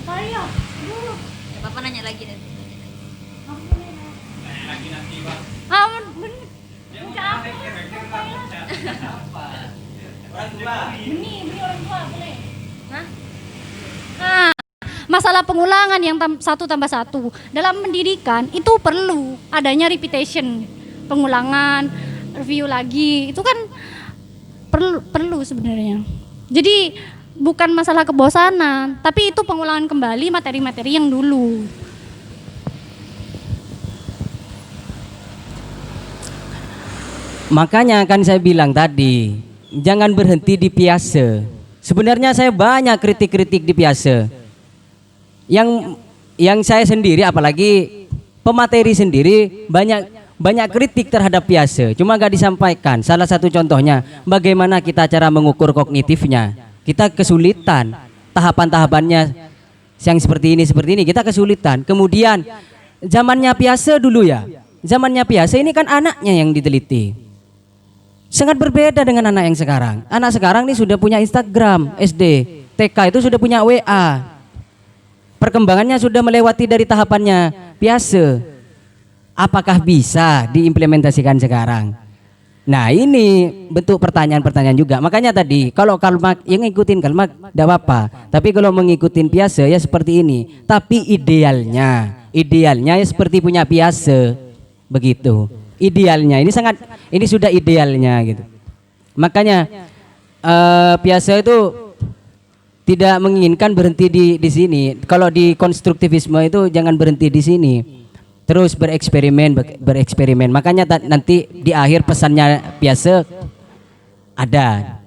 Dulu. Ya, Bapak nanya lagi nanti. Beni orang tua boleh. Nah, masalah pengulangan yang 1 tambah 1 dalam pendidikan itu perlu adanya repetition, pengulangan, review lagi, itu kan perlu sebenarnya. Jadi bukan masalah kebosanan, tapi itu pengulangan kembali materi-materi yang dulu. Makanya kan saya bilang tadi, jangan berhenti di Piaget. Sebenarnya saya banyak kritik-kritik di Piaget. Yang saya sendiri, apalagi pemateri sendiri, banyak kritik terhadap Piaget. Cuma gak disampaikan. Salah satu contohnya, bagaimana kita cara mengukur kognitifnya. Kita kesulitan, tahapan-tahapannya yang seperti ini, kita kesulitan. Kemudian zamannya Piaget dulu ya, zamannya Piaget ini kan anaknya yang diteliti. Sangat berbeda dengan anak yang sekarang. Anak sekarang ini sudah punya Instagram, SD, TK itu sudah punya WA. Perkembangannya sudah melewati dari tahapannya Piaget. Apakah bisa diimplementasikan sekarang? Nah, ini bentuk pertanyaan-pertanyaan juga. Makanya tadi kalau Karl Marx yang ngikutin Karl Marx tidak apa-apa. Tapi kalau mengikutin Piaget ya seperti ini. Tapi idealnya ya seperti punya Piaget. Begitu. Idealnya ini sudah idealnya gitu. Makanya Piaget itu tidak menginginkan berhenti di sini. Kalau di konstruktivisme itu jangan berhenti di sini. Terus bereksperimen. Makanya nanti di akhir pesannya Piaget ada.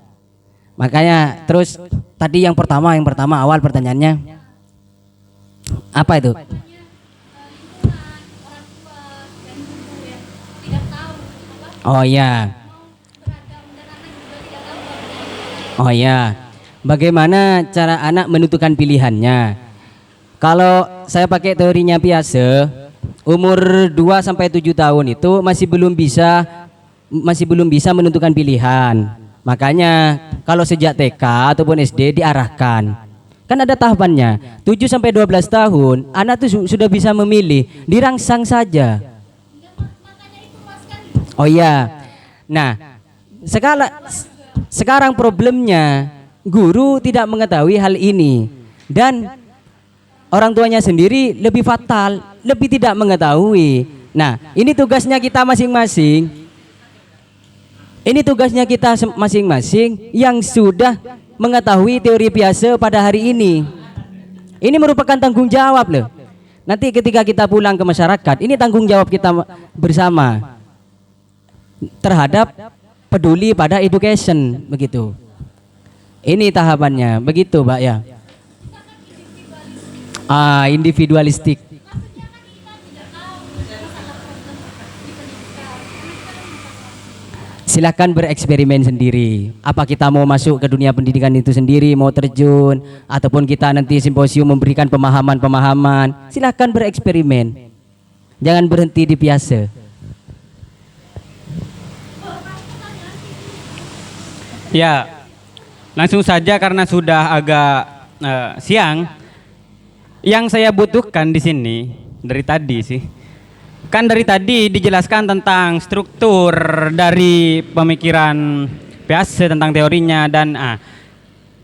Makanya terus tadi yang pertama awal pertanyaannya apa itu? Oh ya. Bagaimana cara anak menentukan pilihannya? Kalau saya pakai teorinya Piaget, umur 2 sampai 7 tahun itu masih belum bisa masih belum bisa menentukan pilihan. Makanya kalau sejak TK ataupun SD diarahkan. Kan ada tahapannya. 7 sampai 12 tahun anak tuh sudah bisa memilih, dirangsang saja. Oh iya. Nah, sekarang problemnya guru tidak mengetahui hal ini dan orang tuanya sendiri lebih fatal, lebih tidak mengetahui. Nah, ini tugasnya kita masing-masing. Ini tugasnya kita masing-masing yang sudah mengetahui teori Piaget pada hari ini. Ini merupakan tanggung jawab loh. Nanti ketika kita pulang ke masyarakat, ini tanggung jawab kita bersama terhadap peduli pada education begitu. Ini tahapannya, begitu Mbak ya. Individualistik. Silakan bereksperimen sendiri. Apa kita mau masuk ke dunia pendidikan itu sendiri, mau terjun, ataupun kita nanti simposium memberikan pemahaman-pemahaman. Silakan bereksperimen. Jangan berhenti di Piaget. Ya, langsung saja karena sudah agak siang. Yang saya butuhkan di sini dari tadi sih. Kan dari tadi dijelaskan tentang struktur dari pemikiran Piaget tentang teorinya dan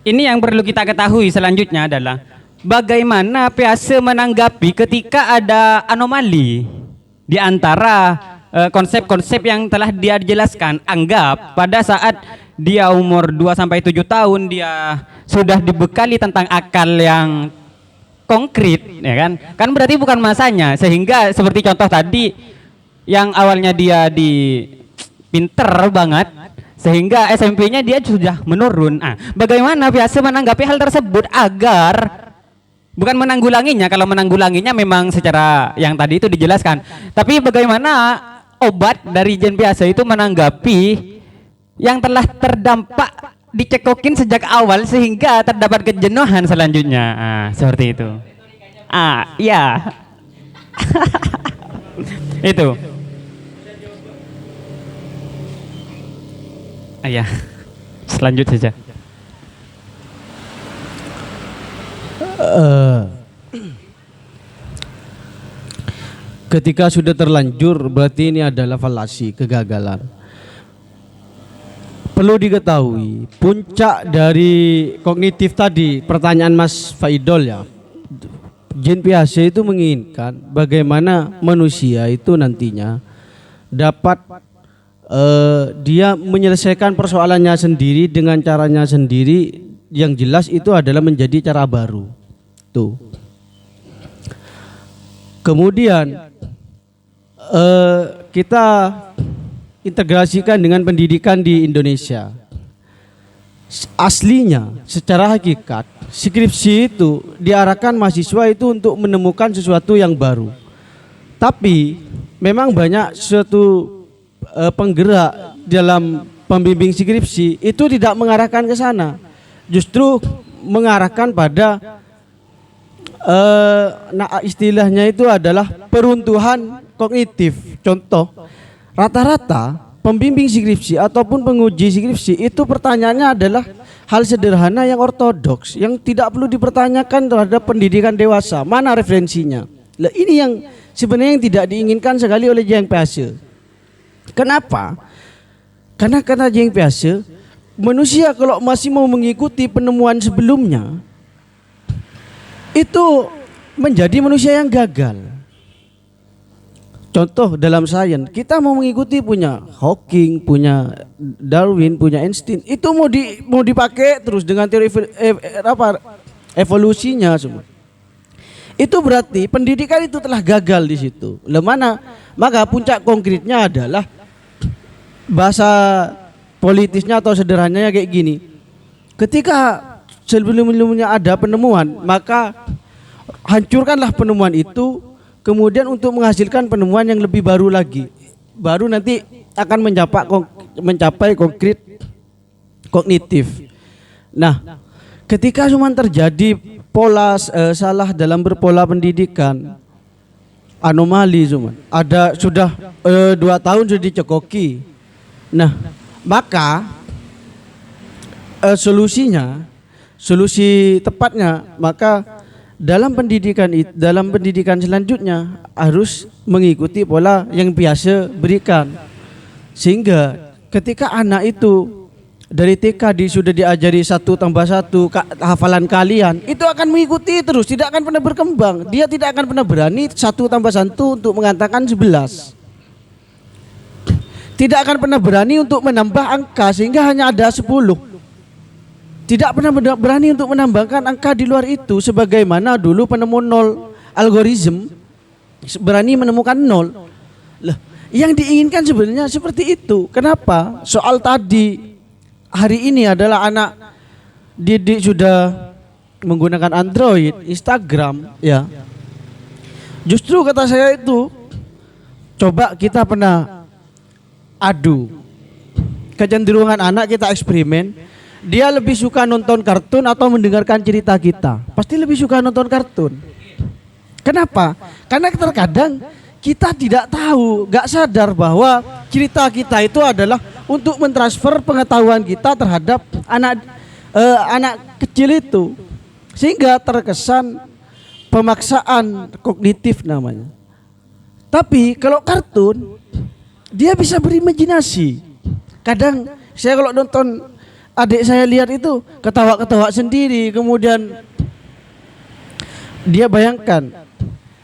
ini yang perlu kita ketahui selanjutnya adalah bagaimana Piaget menanggapi ketika ada anomali di antara konsep-konsep yang telah dia jelaskan. Anggap pada saat dia umur 2 sampai 7 tahun dia sudah dibekali tentang akal yang konkret, ya kan? Kan berarti bukan masanya, sehingga seperti contoh tadi yang awalnya dia di pinter banget, sehingga SMP-nya dia sudah menurun. Bagaimana Piaget menanggapi hal tersebut agar bukan menanggulanginya? Kalau menanggulanginya memang secara yang tadi itu dijelaskan, tapi bagaimana obat dari Jean Piaget itu menanggapi yang telah terdampak dicekokin sejak awal sehingga terdapat kejenuhan selanjutnya. Seperti itu. Ya. Itu. Ya. Selanjut saja. Ketika sudah terlanjur berarti ini adalah falasi, kegagalan. Perlu diketahui puncak dari kognitif tadi, pertanyaan Mas Faidol ya, Jean Piaget itu menginginkan bagaimana manusia itu nantinya dapat dia menyelesaikan persoalannya sendiri dengan caranya sendiri, yang jelas itu adalah menjadi cara baru tuh. Kemudian kita integrasikan dengan pendidikan di Indonesia. Aslinya secara hakikat skripsi itu diarahkan mahasiswa itu untuk menemukan sesuatu yang baru. Tapi memang banyak suatu penggerak dalam pembimbing skripsi itu tidak mengarahkan ke sana. Justru mengarahkan pada istilahnya itu adalah peruntuhan kognitif. Contoh, rata-rata pembimbing skripsi ataupun penguji skripsi itu pertanyaannya adalah hal sederhana yang ortodoks, yang tidak perlu dipertanyakan terhadap pendidikan dewasa. Mana referensinya? Lah, ini yang sebenarnya yang tidak diinginkan sekali oleh Jean Piaget. Kenapa? Karena Jean Piaget, manusia kalau masih mau mengikuti penemuan sebelumnya itu menjadi manusia yang gagal. Contoh dalam sains, kita mau mengikuti punya Hawking, punya Darwin, punya Einstein, itu mau dipakai terus dengan teori evolusinya semua. Itu berarti pendidikan itu telah gagal di situ. Maka puncak konkretnya adalah bahasa politisnya atau sederhananya kayak gini. Ketika sebelum-sebelumnya ada penemuan, maka hancurkanlah penemuan itu. Kemudian untuk menghasilkan penemuan yang lebih baru lagi, baru nanti akan mencapai konkret kognitif. Nah, ketika cuma terjadi pola salah dalam berpola pendidikan, anomali cuma ada sudah 2 tahun sudah dicekoki, Nah, maka solusi tepatnya, maka dalam pendidikan selanjutnya harus mengikuti pola yang biasa berikan, sehingga ketika anak itu dari TK sudah diajari 1+1 hafalan kalian, itu akan mengikuti terus, tidak akan pernah berkembang. Dia tidak akan pernah berani 1+1 untuk mengatakan 11. Tidak akan pernah berani untuk menambah angka sehingga hanya ada 10. Tidak pernah berani untuk menambahkan angka di luar itu, sebagaimana dulu penemu nol algoritma berani menemukan nol. Lah, yang diinginkan sebenarnya seperti itu. Kenapa? Soal tadi hari ini adalah anak didik sudah menggunakan Android, Instagram, ya. Justru kata saya itu, coba kita pernah adu kecenderungan anak, kita eksperimen, dia lebih suka nonton kartun atau mendengarkan cerita kita. Pasti lebih suka nonton kartun. Kenapa? Karena terkadang kita tidak tahu, gak sadar bahwa cerita kita itu adalah untuk mentransfer pengetahuan kita terhadap anak kecil itu, sehingga terkesan pemaksaan kognitif namanya. Tapi kalau kartun, dia bisa berimajinasi. Kadang saya kalau nonton adik saya lihat itu ketawa-ketawa sendiri, kemudian dia bayangkan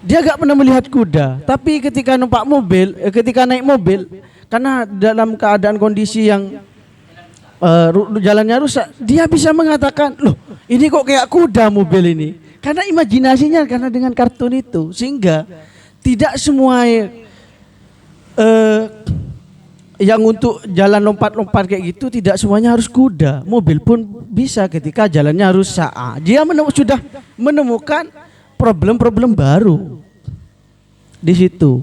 dia gak pernah melihat kuda, tapi ketika ketika naik mobil, karena dalam keadaan kondisi yang jalannya rusak, dia bisa mengatakan, loh ini kok kayak kuda mobil ini, karena imajinasinya, karena dengan kartun itu. Sehingga tidak semua yang untuk jalan lompat-lompat kayak gitu tidak semuanya harus kuda. Mobil pun bisa ketika jalannya rusak. Dia sudah menemukan problem-problem baru di situ.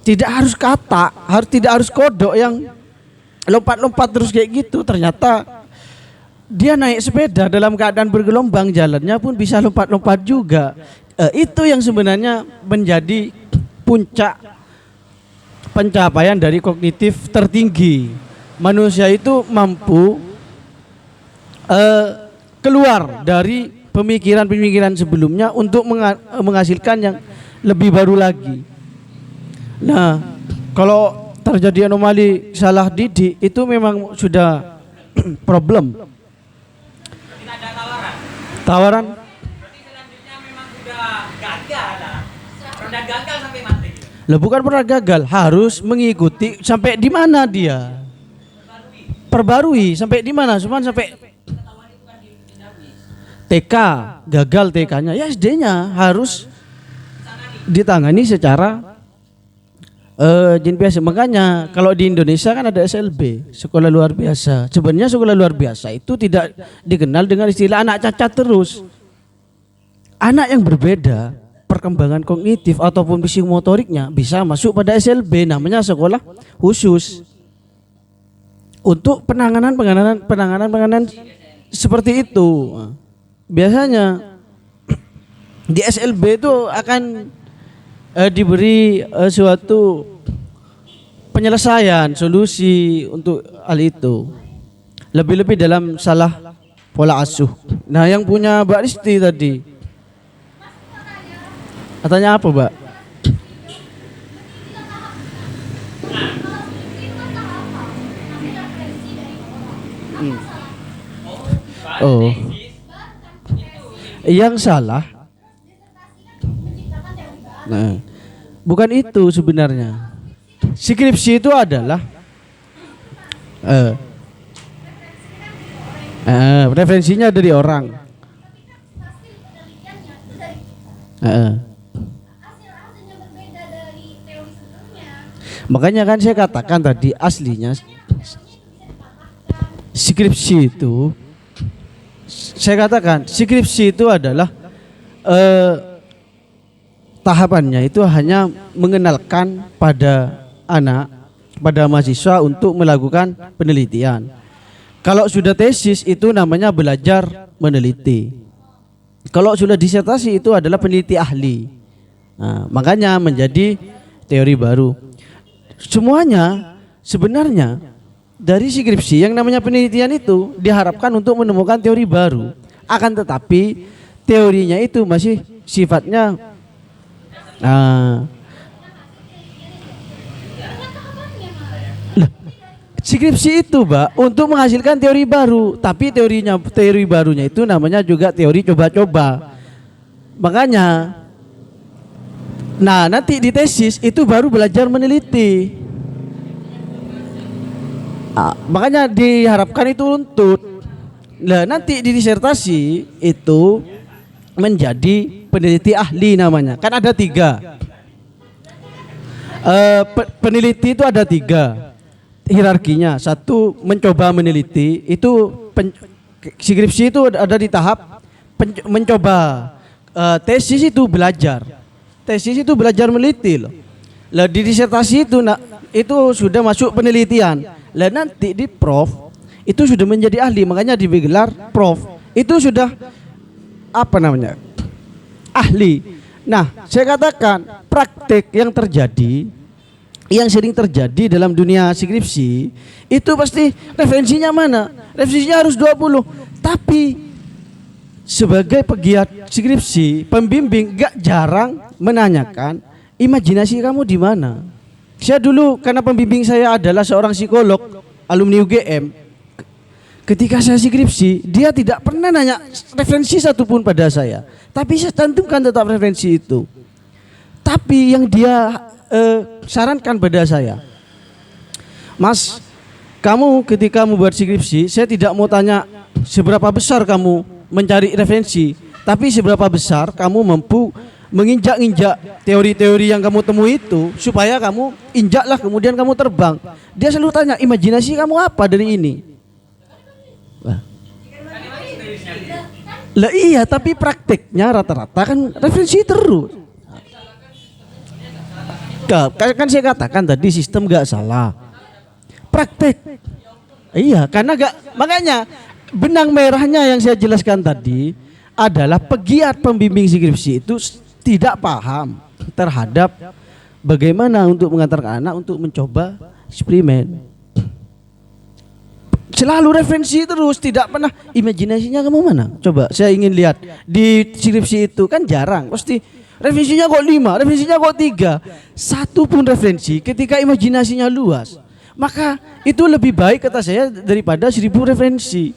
Tidak harus kata, tidak harus kodok yang lompat-lompat terus kayak gitu. Ternyata dia naik sepeda dalam keadaan bergelombang, jalannya pun bisa lompat-lompat juga. Itu yang sebenarnya menjadi puncak pencapaian dari kognitif tertinggi. Manusia itu mampu keluar dari pemikiran-pemikiran sebelumnya untuk menghasilkan yang lebih baru lagi. Nah, kalau terjadi anomali salah didik, itu memang sudah problem. Tawaran? Berarti selanjutnya memang sudah gagal lah. Sudah gagal sampai mati. Lah bukan pernah gagal, harus mengikuti sampai di mana dia. Perbarui sampai di mana? Cuman sampai TK, gagal TK-nya, ya SD-nya harus ditangani secara biasa. Makanya kalau di Indonesia kan ada SLB, sekolah luar biasa. Sebenarnya sekolah luar biasa itu tidak dikenal dengan istilah anak cacat terus. Anak yang berbeda perkembangan kognitif ataupun psikomotoriknya bisa masuk pada SLB, namanya sekolah khusus untuk penanganan seperti itu. Biasanya di SLB itu akan diberi suatu penyelesaian, solusi untuk hal itu. Lebih-lebih dalam salah pola asuh. Nah, yang punya Mbak Risti tadi, katanya apa, Mbak? Oh, yang salah. Nah, bukan itu sebenarnya. Skripsi itu adalah referensinya dari orang. Makanya kan saya katakan tadi, aslinya skripsi itu, saya katakan skripsi itu adalah tahapannya itu hanya mengenalkan pada anak, pada mahasiswa untuk melakukan penelitian. Kalau sudah tesis itu namanya belajar meneliti. Kalau sudah disertasi itu adalah peneliti ahli. Nah, makanya menjadi teori baru. Semuanya sebenarnya dari skripsi yang namanya penelitian itu diharapkan untuk menemukan teori baru. Akan tetapi teorinya itu masih sifatnya skripsi itu, Mbak, untuk menghasilkan teori baru, tapi teori barunya itu namanya juga teori coba-coba. Makanya nanti di tesis itu baru belajar meneliti. Makanya diharapkan itu runtut. Nah, nanti di disertasi itu menjadi peneliti ahli namanya. Kan ada 3. Peneliti itu ada 3 hierarkinya. 1 mencoba meneliti, itu skripsi itu ada di tahap mencoba. Tesis itu belajar. Tesis itu belajar meneliti loh. Lah di disertasi itu sudah masuk penelitian. Lah nanti di prof itu sudah menjadi ahli, makanya digelar prof. Itu sudah apa namanya? Ahli. Nah, saya katakan praktek yang sering terjadi dalam dunia skripsi itu pasti referensinya mana? Referensinya harus 20. Tapi sebagai pegiat skripsi, pembimbing gak jarang menanyakan imajinasi kamu di mana. Saya dulu karena pembimbing saya adalah seorang psikolog alumni UGM. Ketika saya skripsi, dia tidak pernah nanya referensi satupun pada saya. Tapi saya cantumkan tetap referensi itu. Tapi yang dia sarankan pada saya, Mas, kamu ketika membuat skripsi, saya tidak mau tanya seberapa besar kamu mencari referensi, tapi seberapa besar kamu mampu menginjak-injak teori-teori yang kamu temui itu supaya kamu injaklah kemudian kamu terbang. Dia selalu tanya, imajinasi kamu apa dari ini? Lah iya, tapi prakteknya rata-rata kan referensi terus. Kan saya katakan tadi sistem gak salah, praktek. Iya, karena makanya benang merahnya yang saya jelaskan tadi adalah pegiat pembimbing skripsi itu tidak paham terhadap bagaimana untuk mengantarkan anak untuk mencoba eksperimen. Selalu referensi terus, tidak pernah imajinasinya kamu mana? Coba saya ingin lihat di skripsi itu, kan jarang. Pasti referensinya kok 5, referensinya kok 3. Satu pun referensi ketika imajinasinya luas, maka itu lebih baik kata saya daripada 1000 referensi.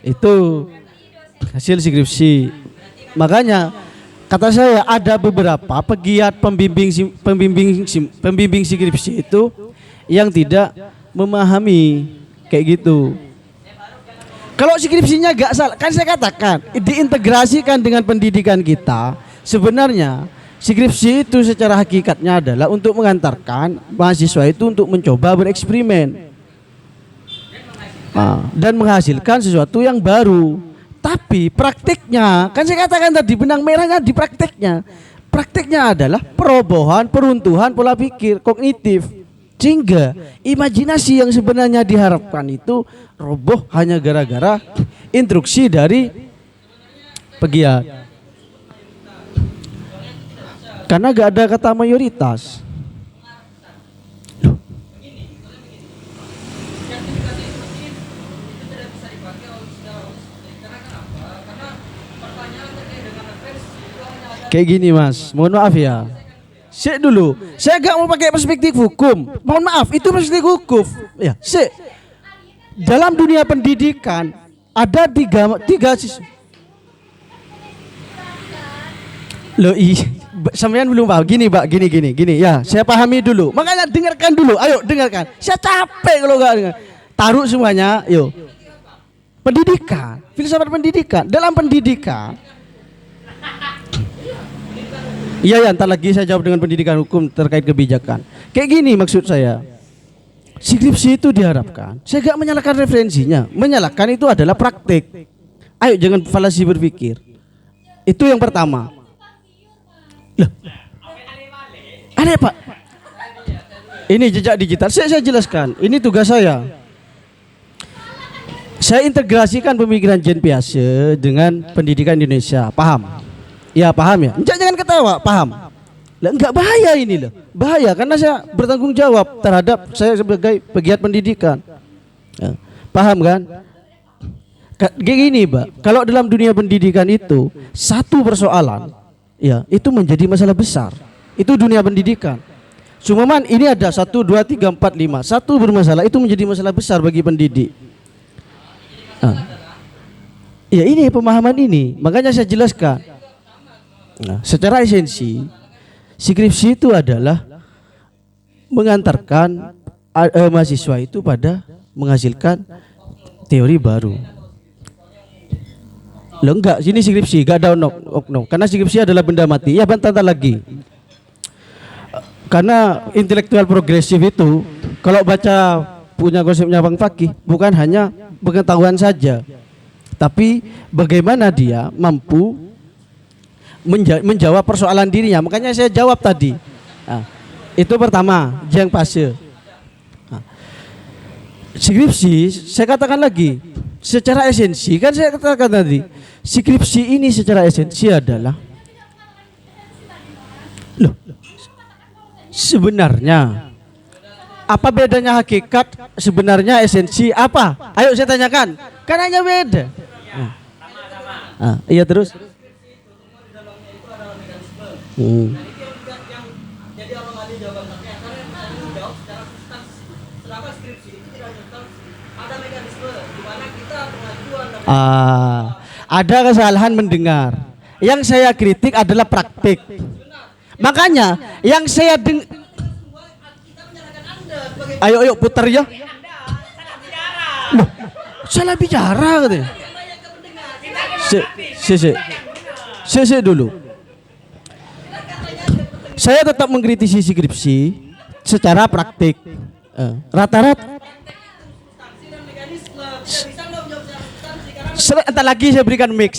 Itu hasil skripsi. Makanya kata saya ada beberapa pegiat pembimbing skripsi itu yang tidak memahami kayak gitu. Kalau skripsinya gak salah, kan saya katakan diintegrasikan dengan pendidikan kita. Sebenarnya skripsi itu secara hakikatnya adalah untuk mengantarkan mahasiswa itu untuk mencoba bereksperimen dan menghasilkan sesuatu yang baru. Tapi praktiknya, kan saya katakan tadi benang merahnya di praktiknya. Praktiknya adalah perobohan, peruntuhan pola pikir kognitif. Sehingga imajinasi yang sebenarnya diharapkan itu roboh hanya gara-gara instruksi dari pegiat. Karena gak ada kata mayoritas. Kayak gini Mas, mohon maaf ya. Sik dulu, saya gak mau pakai perspektif hukum. Mohon maaf, itu perspektif hukum. Ya, sik. Dalam dunia pendidikan ada tiga siswa. Loh sampean belum paham. Gini Pak, gini. Ya, saya pahami dulu. Makanya dengarkan dulu. Ayo dengarkan. Saya capek kalau gak dengar. Taruh semuanya, yuk. Pendidikan, filsafat pendidikan. Dalam pendidikan, iya ya, ntar lagi saya jawab dengan pendidikan hukum terkait kebijakan. Kayak gini maksud saya. Skripsi itu diharapkan, saya gak menyalahkan referensinya. Menyalahkan itu adalah praktek. Ayo jangan falasi berpikir. Itu yang pertama. Loh, aneh Pak. Ini jejak digital, saya jelaskan. Ini tugas saya. Saya integrasikan pemikiran Jean Piaget dengan pendidikan Indonesia. Paham? Ya paham ya. Jangan ketawa, paham. Lah enggak bahaya ini loh. Bahaya karena saya bertanggung jawab terhadap saya sebagai pegiat pendidikan. Ya. Paham kan? Kayak gini, Pak. Kalau dalam dunia pendidikan itu satu persoalan, ya itu menjadi masalah besar. Itu dunia pendidikan. Cuman ini ada 1, 2, 3, 4, 5. Satu bermasalah itu menjadi masalah besar bagi pendidik. Ya ini pemahaman ini. Makanya saya jelaskan. Nah, secara esensi, skripsi itu adalah mengantarkan mahasiswa itu pada menghasilkan teori baru. Loh enggak, sini skripsi, enggak ada oknum. Karena skripsi adalah benda mati. Ya bantah lagi. Karena intelektual progresif itu kalau baca punya konsepnya Bang Fakih, bukan hanya pengetahuan saja, tapi bagaimana dia mampu menjawab persoalan dirinya. Makanya saya jawab tadi. Nah, itu pertama, Jean Piaget. Nah, skripsi, saya katakan lagi, secara esensi kan saya katakan tadi, skripsi ini secara esensi adalah loh. Sebenarnya apa bedanya hakikat sebenarnya esensi apa? Ayo saya tanyakan. Kan hanya beda. Iya terus. Ada kesalahan mendengar. Yang saya kritik adalah praktik. Makanya yang saya ayo putar ya. Loh, salah bicara katanya. Se dulu. Saya tetap mengkritisi skripsi secara praktik. Rata-rata. Entar lagi saya berikan mic.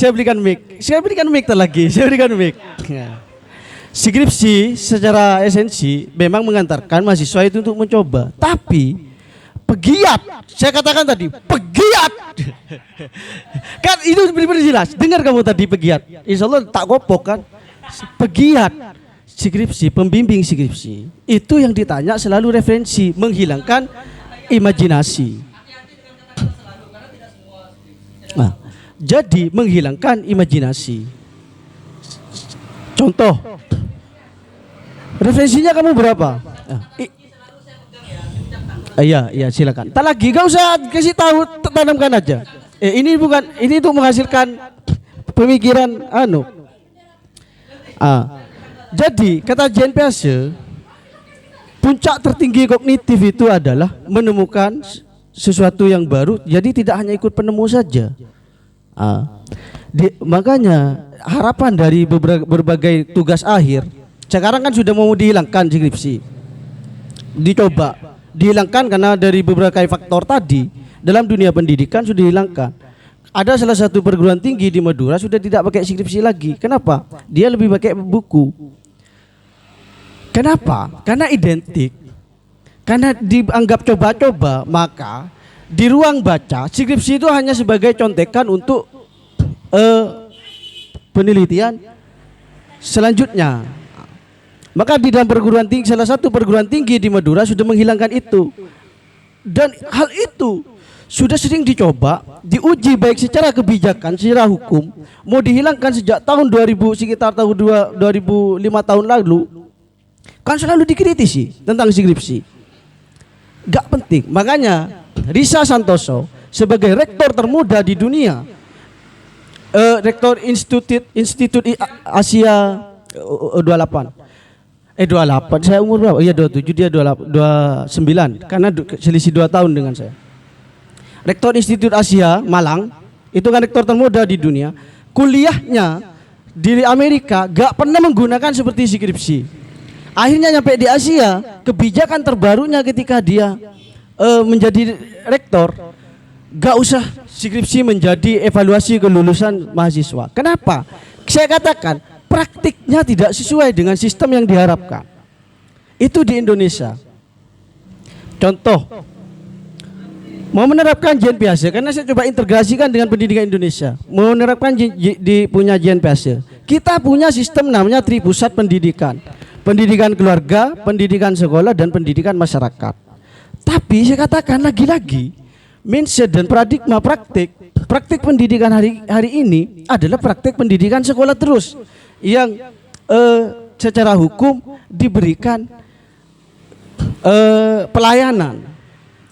Skripsi secara esensi memang mengantarkan mahasiswa itu untuk mencoba, tapi pegiat, saya katakan tadi pegiat, kan itu benar-benar jelas. Dengar kamu tadi pegiat, insya Allah tak kopok kan. Pegiat skripsi, pembimbing skripsi itu yang ditanya selalu referensi, menghilangkan imajinasi. Nah, jadi menghilangkan imajinasi. Contoh. Referensinya kamu berapa? Iya silakan. Tak lagi, gak usah kasih tahu, tanamkan aja. Ini bukan, ini untuk menghasilkan pemikiran Jadi kata Jean Piaget, puncak tertinggi kognitif itu adalah menemukan sesuatu yang baru. Jadi tidak hanya ikut penemu saja. Makanya harapan dari berbagai tugas akhir sekarang kan sudah mau dihilangkan skripsi, dicoba dihilangkan karena dari beberapa faktor tadi dalam dunia pendidikan sudah dihilangkan. Ada salah satu perguruan tinggi di Madura sudah tidak pakai skripsi lagi. Kenapa? Dia lebih pakai buku. Kenapa? Karena identik. Karena dianggap coba-coba, maka di ruang baca skripsi itu hanya sebagai contekan untuk penelitian selanjutnya. Maka di dalam perguruan tinggi, salah satu perguruan tinggi di Madura sudah menghilangkan itu. Dan hal itu sudah sering dicoba, diuji baik secara kebijakan, secara hukum, mau dihilangkan sejak tahun 2000, sekitar tahun 2005 tahun lalu. Kan selalu dikritisi tentang skripsi. Gak penting. Makanya Risa Santoso sebagai rektor termuda di dunia, rektor Institut Asia 28. 28, saya umur berapa? Iya 27, dia 29, karena selisih 2 tahun dengan saya. Rektor Institut Asia Malang, itu kan rektor termuda di dunia. Kuliahnya di Amerika gak pernah menggunakan seperti skripsi. Akhirnya nyampe di Asia, kebijakan terbarunya ketika dia menjadi rektor, gak usah skripsi menjadi evaluasi kelulusan mahasiswa. Kenapa? Saya katakan praktiknya tidak sesuai dengan sistem yang diharapkan. Itu di Indonesia. Contoh, mau menerapkan JNPASE, karena saya coba integrasikan dengan pendidikan Indonesia. Mau menerapkan di punya JNPASE. Kita punya sistem namanya tripusat pendidikan. Pendidikan keluarga, pendidikan sekolah, dan pendidikan masyarakat. Tapi saya katakan lagi-lagi, mindset dan paradigma praktik pendidikan hari ini adalah praktik pendidikan sekolah terus yang secara hukum diberikan pelayanan.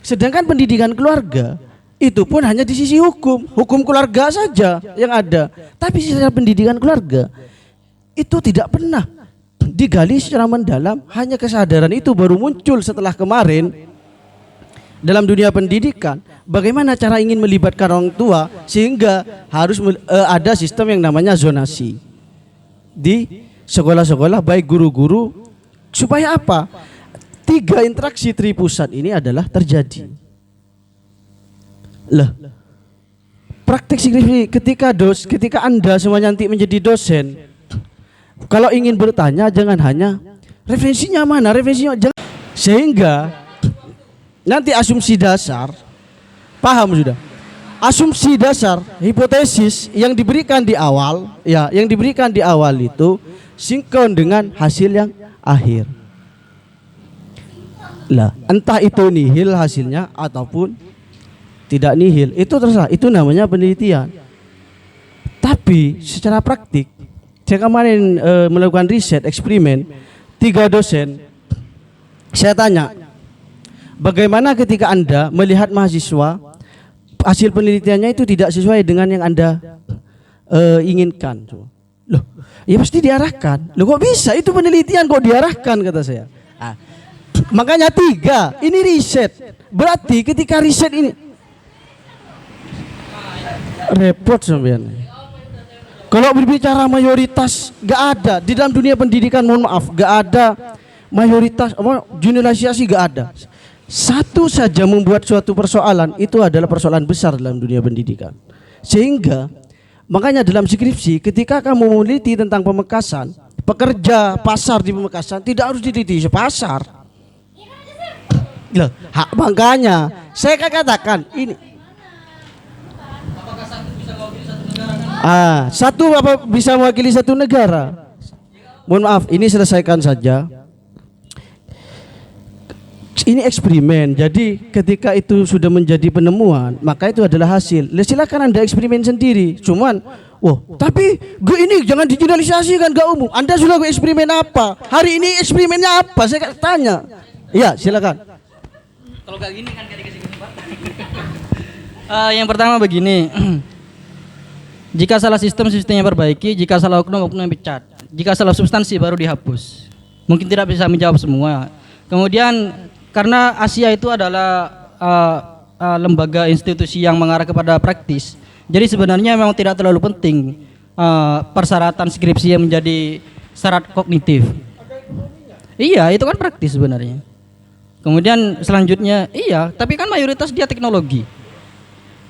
Sedangkan pendidikan keluarga itu pun hanya di sisi hukum keluarga saja yang ada. Tapi secara pendidikan keluarga itu tidak pernah digali secara mendalam. Hanya kesadaran itu baru muncul setelah kemarin dalam dunia pendidikan. Bagaimana cara ingin melibatkan orang tua sehingga harus ada sistem yang namanya zonasi di sekolah-sekolah, baik guru-guru, supaya apa? 3 interaksi tripusat ini adalah terjadi. Lah, praktik skripsi ketika Anda semua nanti menjadi dosen, kalau ingin bertanya jangan hanya referensinya mana, jangan, sehingga nanti asumsi dasar, paham sudah? Asumsi dasar, hipotesis yang diberikan di awal, itu sinkron dengan hasil yang akhir. Lah, entah itu nihil hasilnya ataupun tidak nihil, itu terserah, itu namanya penelitian. Tapi secara praktik, saya kemarin melakukan riset eksperimen 3 dosen. Saya tanya, bagaimana ketika Anda melihat mahasiswa hasil penelitiannya itu tidak sesuai dengan yang Anda inginkan? Loh, ya pasti diarahkan. Loh, kok bisa? Itu penelitian kok diarahkan, kata saya. Makanya 3, ini riset. Berarti ketika riset ini repot sampean. Kalau berbicara mayoritas, gak ada di dalam dunia pendidikan, mohon maaf, gak ada mayoritas, generalisasi gak ada. Satu saja membuat suatu persoalan itu adalah persoalan besar dalam dunia pendidikan. Sehingga makanya dalam skripsi ketika kamu meneliti tentang pemekasan, pekerja pasar di pemekasan tidak harus diteliti pasar. Loh, makanya saya katakan ini. Satu apa bisa mewakili satu negara? Mohon maaf, ini selesaikan saja. Ini eksperimen. Jadi ketika itu sudah menjadi penemuan, maka itu adalah hasil. Silakan Anda eksperimen sendiri. Cuman, tapi gue ini jangan digeneralisasikan, gak umum. Anda sudah gue eksperimen apa? Hari ini eksperimennya apa? Saya tanya. Iya, silakan. Kalau gak gini kan gak dikasih kesempatan. Yang pertama begini. Jika salah sistemnya perbaiki, jika salah oknum yang pecat, jika salah substansi baru dihapus. Mungkin tidak bisa menjawab semua. Kemudian karena Asia itu adalah lembaga institusi yang mengarah kepada praktis, jadi sebenarnya memang tidak terlalu penting persyaratan skripsi yang menjadi syarat kognitif. Iya, itu kan praktis sebenarnya. Kemudian selanjutnya, iya, tapi kan mayoritas dia teknologi.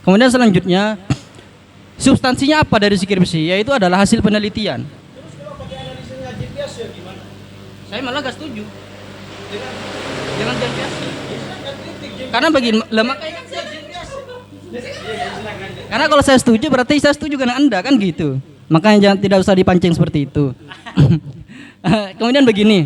Kemudian selanjutnya, substansinya apa dari skripsi? Yaitu adalah hasil penelitian. Terus kalau pakai analisanya JNPASE ya gimana? Saya malah gak setuju. Jangan JNPASE. Karena bagi makanya kan saya karena kalau saya setuju berarti saya setuju dengan Anda kan gitu. Makanya jangan, tidak usah dipancing seperti itu. Kemudian begini.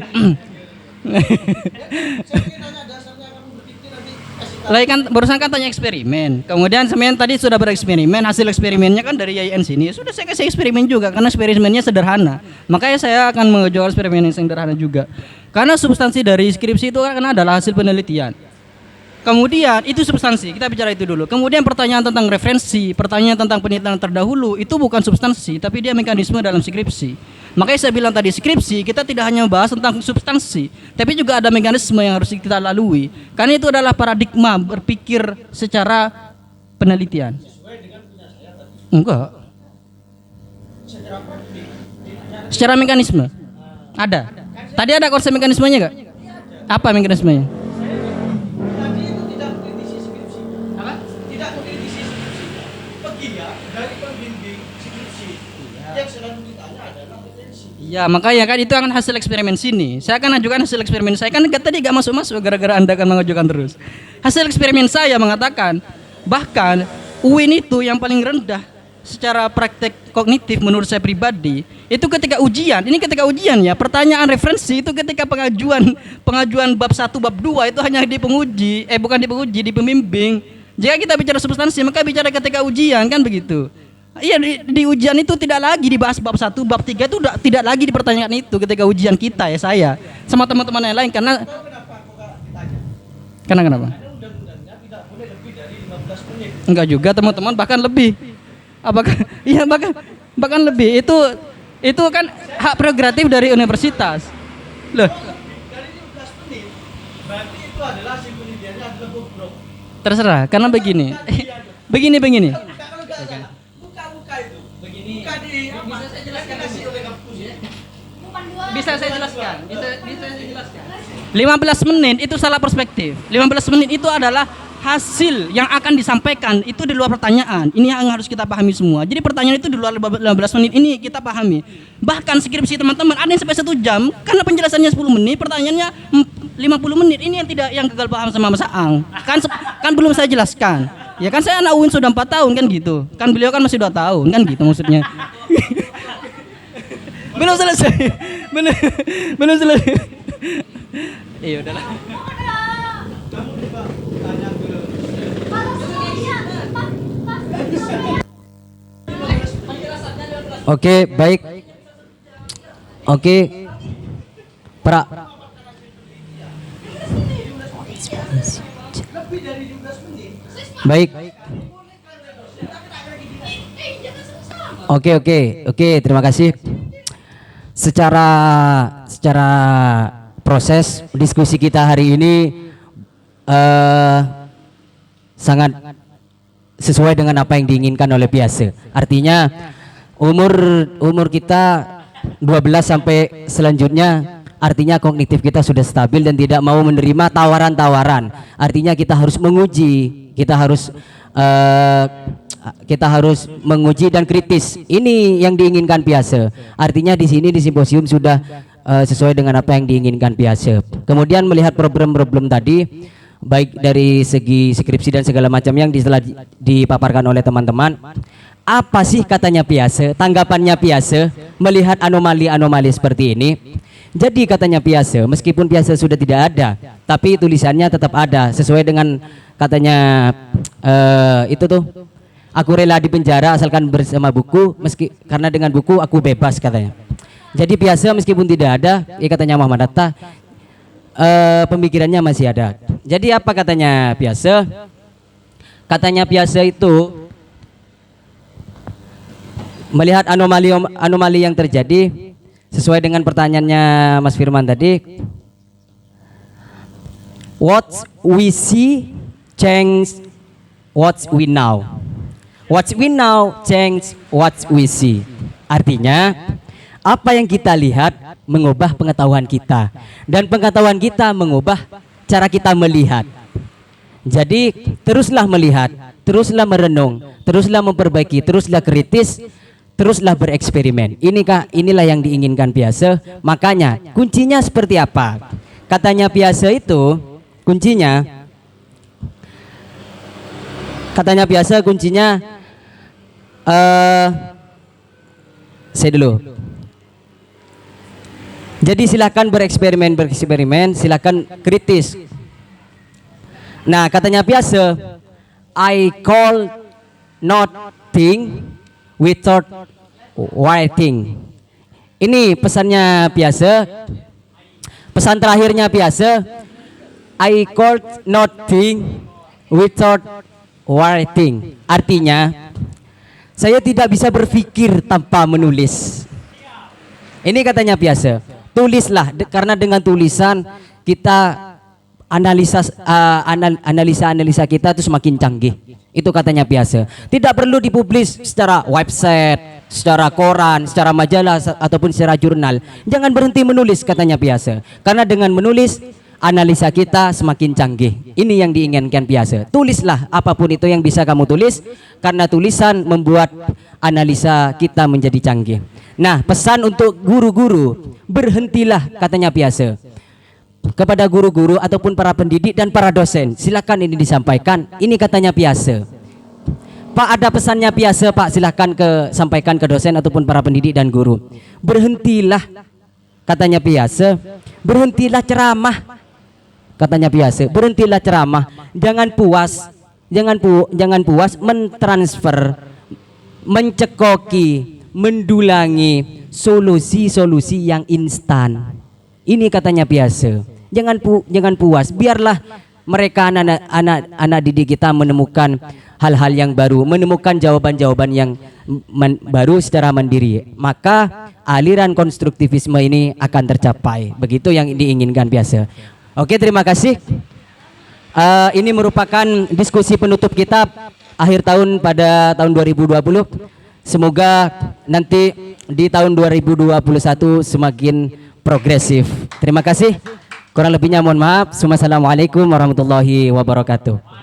Lagi kan barusan kan tanya eksperimen. Kemudian semen tadi sudah bereksperimen, hasil eksperimennya kan dari IAIN sini. Sudah saya kasih eksperimen juga karena eksperimennya sederhana. Makanya saya akan menjual eksperimen yang sederhana juga. Karena substansi dari skripsi itu kan adalah hasil penelitian. Kemudian itu substansi, kita bicara itu dulu. Kemudian pertanyaan tentang referensi, pertanyaan tentang penelitian terdahulu itu bukan substansi, tapi dia mekanisme dalam skripsi. Makanya saya bilang tadi skripsi kita tidak hanya membahas tentang substansi, tapi juga ada mekanisme yang harus kita lalui. Karena itu adalah paradigma berpikir secara penelitian. Enggak. Secara mekanisme ada. Tadi ada konsep mekanismenya enggak? Apa mekanismenya? Ya makanya kan itu akan hasil eksperimen sini. Saya akan ajukan hasil eksperimen saya kan tadi gak masuk gara-gara Anda akan mengajukan terus. Hasil eksperimen saya mengatakan Bahkan UIN itu yang paling rendah secara praktek kognitif menurut saya pribadi itu ketika ujian. Ini ketika ujian ya, pertanyaan referensi itu ketika pengajuan bab 1 bab 2 itu hanya di penguji, bukan di penguji, di pembimbing. Jika kita bicara substansi maka bicara ketika ujian, kan begitu. Iya, di ujian itu tidak lagi dibahas bab 1, bab 3 itu tidak lagi dipertanyakan itu ketika ujian kita ya, saya sama teman-teman yang lain. Karena kenapa? Enggak juga teman-teman, bahkan lebih. Apakah iya, bahkan lebih. Itu kan hak prerogatif dari universitas. Loh. Terserah, karena begini. Begini. Bisa saya jelaskan. 15 menit itu salah perspektif. 15 menit itu adalah hasil yang akan disampaikan, itu di luar pertanyaan. Ini yang harus kita pahami semua. Jadi pertanyaan itu di luar 15 menit ini kita pahami. Bahkan skripsi teman-teman ada yang sampai 1 jam karena penjelasannya 10 menit, pertanyaannya 50 menit. Ini yang gagal paham sama Mas Aang. Kan belum saya jelaskan. Ya kan saya anak UIN sudah 4 tahun kan gitu. Kan beliau kan masih 2 tahun kan gitu maksudnya. Belum selesai. Belum selesai. Iya udahlah. Oke, baik. Oke. Pra. Baik. Oke, terima kasih. Secara proses diskusi kita hari ini sangat sesuai dengan apa yang diinginkan oleh Piase. Artinya umur kita 12 sampai selanjutnya, artinya kognitif kita sudah stabil dan tidak mau menerima tawaran-tawaran. Artinya kita harus menguji, kita harus menguji dan kritis. Ini yang diinginkan Piase. Artinya di sini di simposium sudah sesuai dengan apa yang diinginkan Piase. Kemudian melihat problem-problem tadi, baik dari segi skripsi dan segala macam yang telah dipaparkan oleh teman-teman. Apa sih katanya Piase, tanggapannya Piase melihat anomali-anomali seperti ini? Jadi katanya Piase, meskipun Piase sudah tidak ada, tapi tulisannya tetap ada sesuai dengan katanya itu tuh, aku rela di penjara asalkan bersama buku, karena dengan buku aku bebas katanya. Jadi Piase meskipun tidak ada, ya katanya Muhammad Hatta, pemikirannya masih ada. Jadi apa katanya Piase? Katanya Piase itu melihat anomali yang terjadi sesuai dengan pertanyaannya Mas Firman tadi. What we see change what we know. What we know change what we see. Artinya apa yang kita lihat mengubah pengetahuan kita, dan pengetahuan kita mengubah cara kita melihat. Jadi teruslah melihat, teruslah merenung, teruslah memperbaiki, teruslah kritis, teruslah bereksperimen. Inilah yang diinginkan Piase. Makanya kuncinya seperti apa? Katanya Piase itu kuncinya, saya dulu. Jadi silakan bereksperimen, silakan kritis. Nah, katanya Piase, I call nothing without writing. Ini pesannya Piase. Pesan terakhirnya Piase, I call nothing without writing. Artinya, saya tidak bisa berpikir tanpa menulis. Ini katanya Piase, tulislah, karena dengan tulisan kita analisa kita itu semakin canggih. Itu katanya Piase. Tidak perlu dipublis secara website, secara koran, secara majalah ataupun secara jurnal. Jangan berhenti menulis katanya Piase. Karena dengan menulis analisa kita semakin canggih. Ini yang diinginkan Piase. Tulislah apapun itu yang bisa kamu tulis, karena tulisan membuat analisa kita menjadi canggih. Nah, pesan untuk guru-guru, berhentilah katanya Piase. Kepada guru-guru ataupun para pendidik dan para dosen, silakan ini disampaikan. Ini katanya Piase. Pak ada pesannya biasa Pak, silahkan sampaikan ke dosen ataupun para pendidik dan guru. Berhentilah, katanya biasa, berhentilah ceramah, katanya biasa, berhentilah ceramah. Jangan puas mentransfer, mencekoki, mendulangi solusi-solusi yang instan. Ini katanya biasa. Jangan puas, biarlah mereka anak didik kita menemukan hal-hal yang baru, menemukan jawaban-jawaban yang baru secara mandiri. Maka aliran konstruktivisme ini akan tercapai. Begitu yang diinginkan biasa. Oke, terima kasih. Ini merupakan diskusi penutup kita akhir tahun pada tahun 2020. Semoga nanti di tahun 2021 semakin progresif. Terima kasih. Kurang lebihnya mohon maaf. Wassalamualaikum warahmatullahi wabarakatuh.